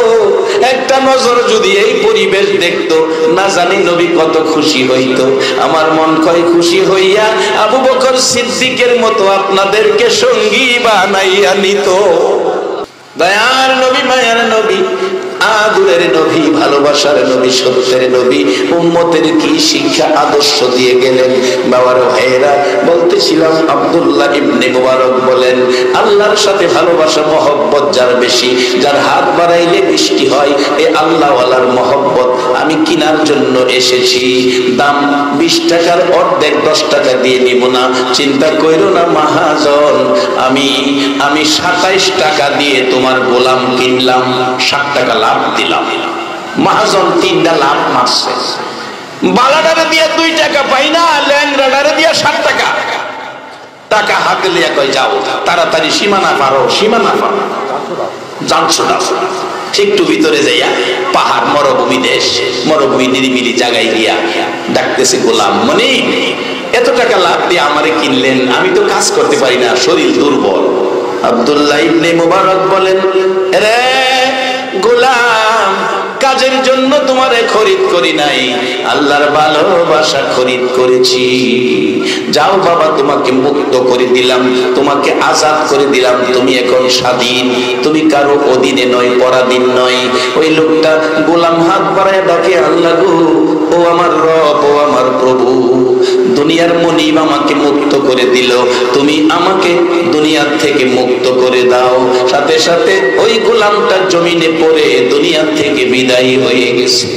একটা নজর যদি এই পরিবেশ দেখতো, না জানি নবী কত খুশি হইতো। আমার মন কয় খুশি হইয়া আবু বকর সিদ্দিকের মতো আপনাদেরকে সঙ্গী বানাইয়া নিত। দয়ার নবী, মায়ার নবী, আদরের নবী, ভালোবাসার নবী, সত্যের নবী, উম্মতের কি শিক্ষা আদর্শ দিয়ে গেলেন। বাবার ভাইয়েরা, বলতেছিলাম আব্দুল্লাহ ইবনে মুবারক বলেন, আল্লাহর সাথে ভালোবাসা মহব্বত যার বেশি, যার হাত বাড়াইলে বৃষ্টি হয়, এ আল্লাহওয়ালার মহব্বত আমি কেনার জন্য এসেছি। দাম 20 টাকার অর্ধেক 10 টাকা দিয়ে নিব না, চিন্তা কইরো না মহাজন, আমি 27 টাকা দিয়ে তোমার গোলাম কিনলাম, 60 টাকা লাভ দিলাম। মহাজন 3টা লাভ মারছে। বালাডারে দিয়ে 2 টাকা পাই না, ল্যাংরাডারে দিয়ে 60 টাকা। টাকা হাতে লিয়া কয় যাও, তাড়াতাড়ি সীমানা পারো, সীমানা পারো, জানছো না। একটু ভিতরে যাইয়া পাহাড়, মরুভূমি দেশ, মরুভূমি নিরিবিলি জায়গায় গিয়া ডাকতেছে, গোলাম মনি, এত টাকা লাভ দিয়ে আমারে কিনলেন, আমি তো কাজ করতে পারি না, শরীর দুর্বল। আব্দুল্লাহ ইবনে মুবারক বলেন, রে গোলাম, কাজের জন্য তোমারে খরিদ করি নাই, আল্লাহর ভালোবাসা খরিদ করেছি। যাও বাবা, তোমাকে মুক্ত করে দিলাম, তোমাকে আজাদ করে দিলাম, তুমি এখন স্বাধীন, তুমি কারো অধীনে নয়, পরাধীন নয়। ওই লোকটা গোলাম হাত বাড়ায় ডাকে, আল্লাহ গো, ও আমার রব, ও আমার প্রভু, দুনিয়ার মনিব আমাকে মুক্ত করে দিল, তুমি আমাকে দুনিয়ার থেকে মুক্ত করে দাও। সাথে সাথে ওই গোলামটা জমিনে পড়ে দুনিয়া থেকে বিদায় হয়ে গেছে।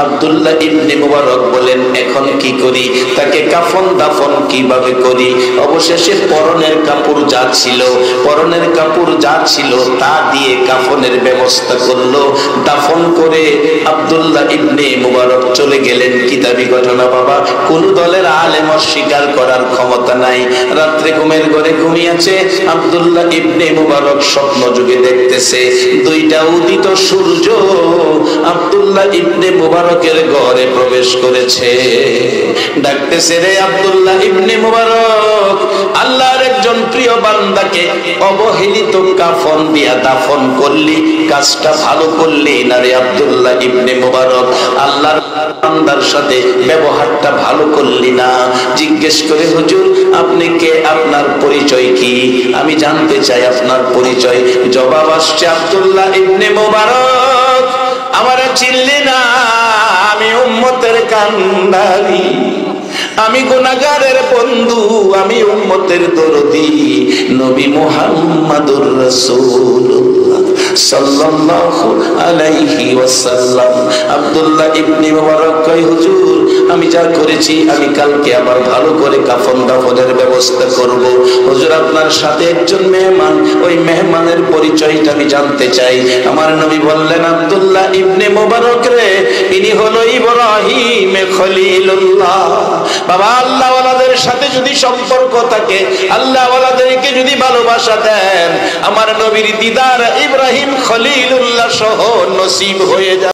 আব্দুল্লাহ ইবনে মুবারক বলেন, এখন কি করি? তাকে কাফন দাফন কিভাবে করি? অবশেষে পরনের কাপড় যা ছিল তা দিয়ে কাফনের ব্যবস্থা করলো। দাফন করে আব্দুল্লাহ ইবনে মুবারক চলে গেলেন। কিতাবি ঘটনা বাবা, কোন দলের আলেম অস্বীকার করার ক্ষমতা নাই। রাত্রে ঘুমের ঘরে ঘুমিয়েছে আব্দুল্লাহ ইবনে মুবারক, স্বপ্ন যুগে দেখতেছে 2টা উদিত সূর্য আব্দুল্লাহ ইবনে মুবারকের ঘরে প্রবেশ করেছে। ডাকতেছে, রে আব্দুল্লাহ ইবনে মুবারক, আল্লাহর একজন প্রিয় বান্দাকে অবহেলিত কাফন দিয়া দাফন করলি, কাজটা ভালো করলি না রে আব্দুল্লাহ ইবনে মুবারক, আল্লাহর বান্দার সাথে ব্যবহারটা ভালো করলি না। জিজ্ঞেস করে, হুজুর আপনি কে, আপনার পরিচয় কি? আমি জানতে চাই আপনার পরিচয়। জবাব আসছে, আব্দুল্লাহ ইবনে মুবারক, আমারে চিনলি না? আমি উম্মতের কান্ডারি, আমি গুনাহগারের বন্ধু, আমি উম্মতের দরদি, নবী মুহাম্মদুর রাসূলুল্লাহ সাল্লাল্লাহু আলাইহি ওয়াসাল্লাম। আব্দুল্লাহ ইবনে মুবারক কয়, হুজুর আমি যা করেছি, আমি কালকে আবার ভালো করে কাফন দাফনের ব্যবস্থা করব। হুজুর আপনার সাথে একজন মেহমান, ওই মেহমানের পরিচয়টা আমি জানতে চাই। আমার নবী বললেন, আব্দুল্লাহ ইবনে মুবারক রে, ইনি হলো ইব্রাহিম খলিলুল্লাহ। বাবা, আল্লাহ ওয়ালাদের সাথে যদি সম্পর্ক থাকে, আল্লাহ ওয়ালাদেরকে যদি ভালোবাসা দেন, আমার নবীর দিদার ইব্রাহিম খলিলুল্লাহ সহ নসিব হয়ে যায়।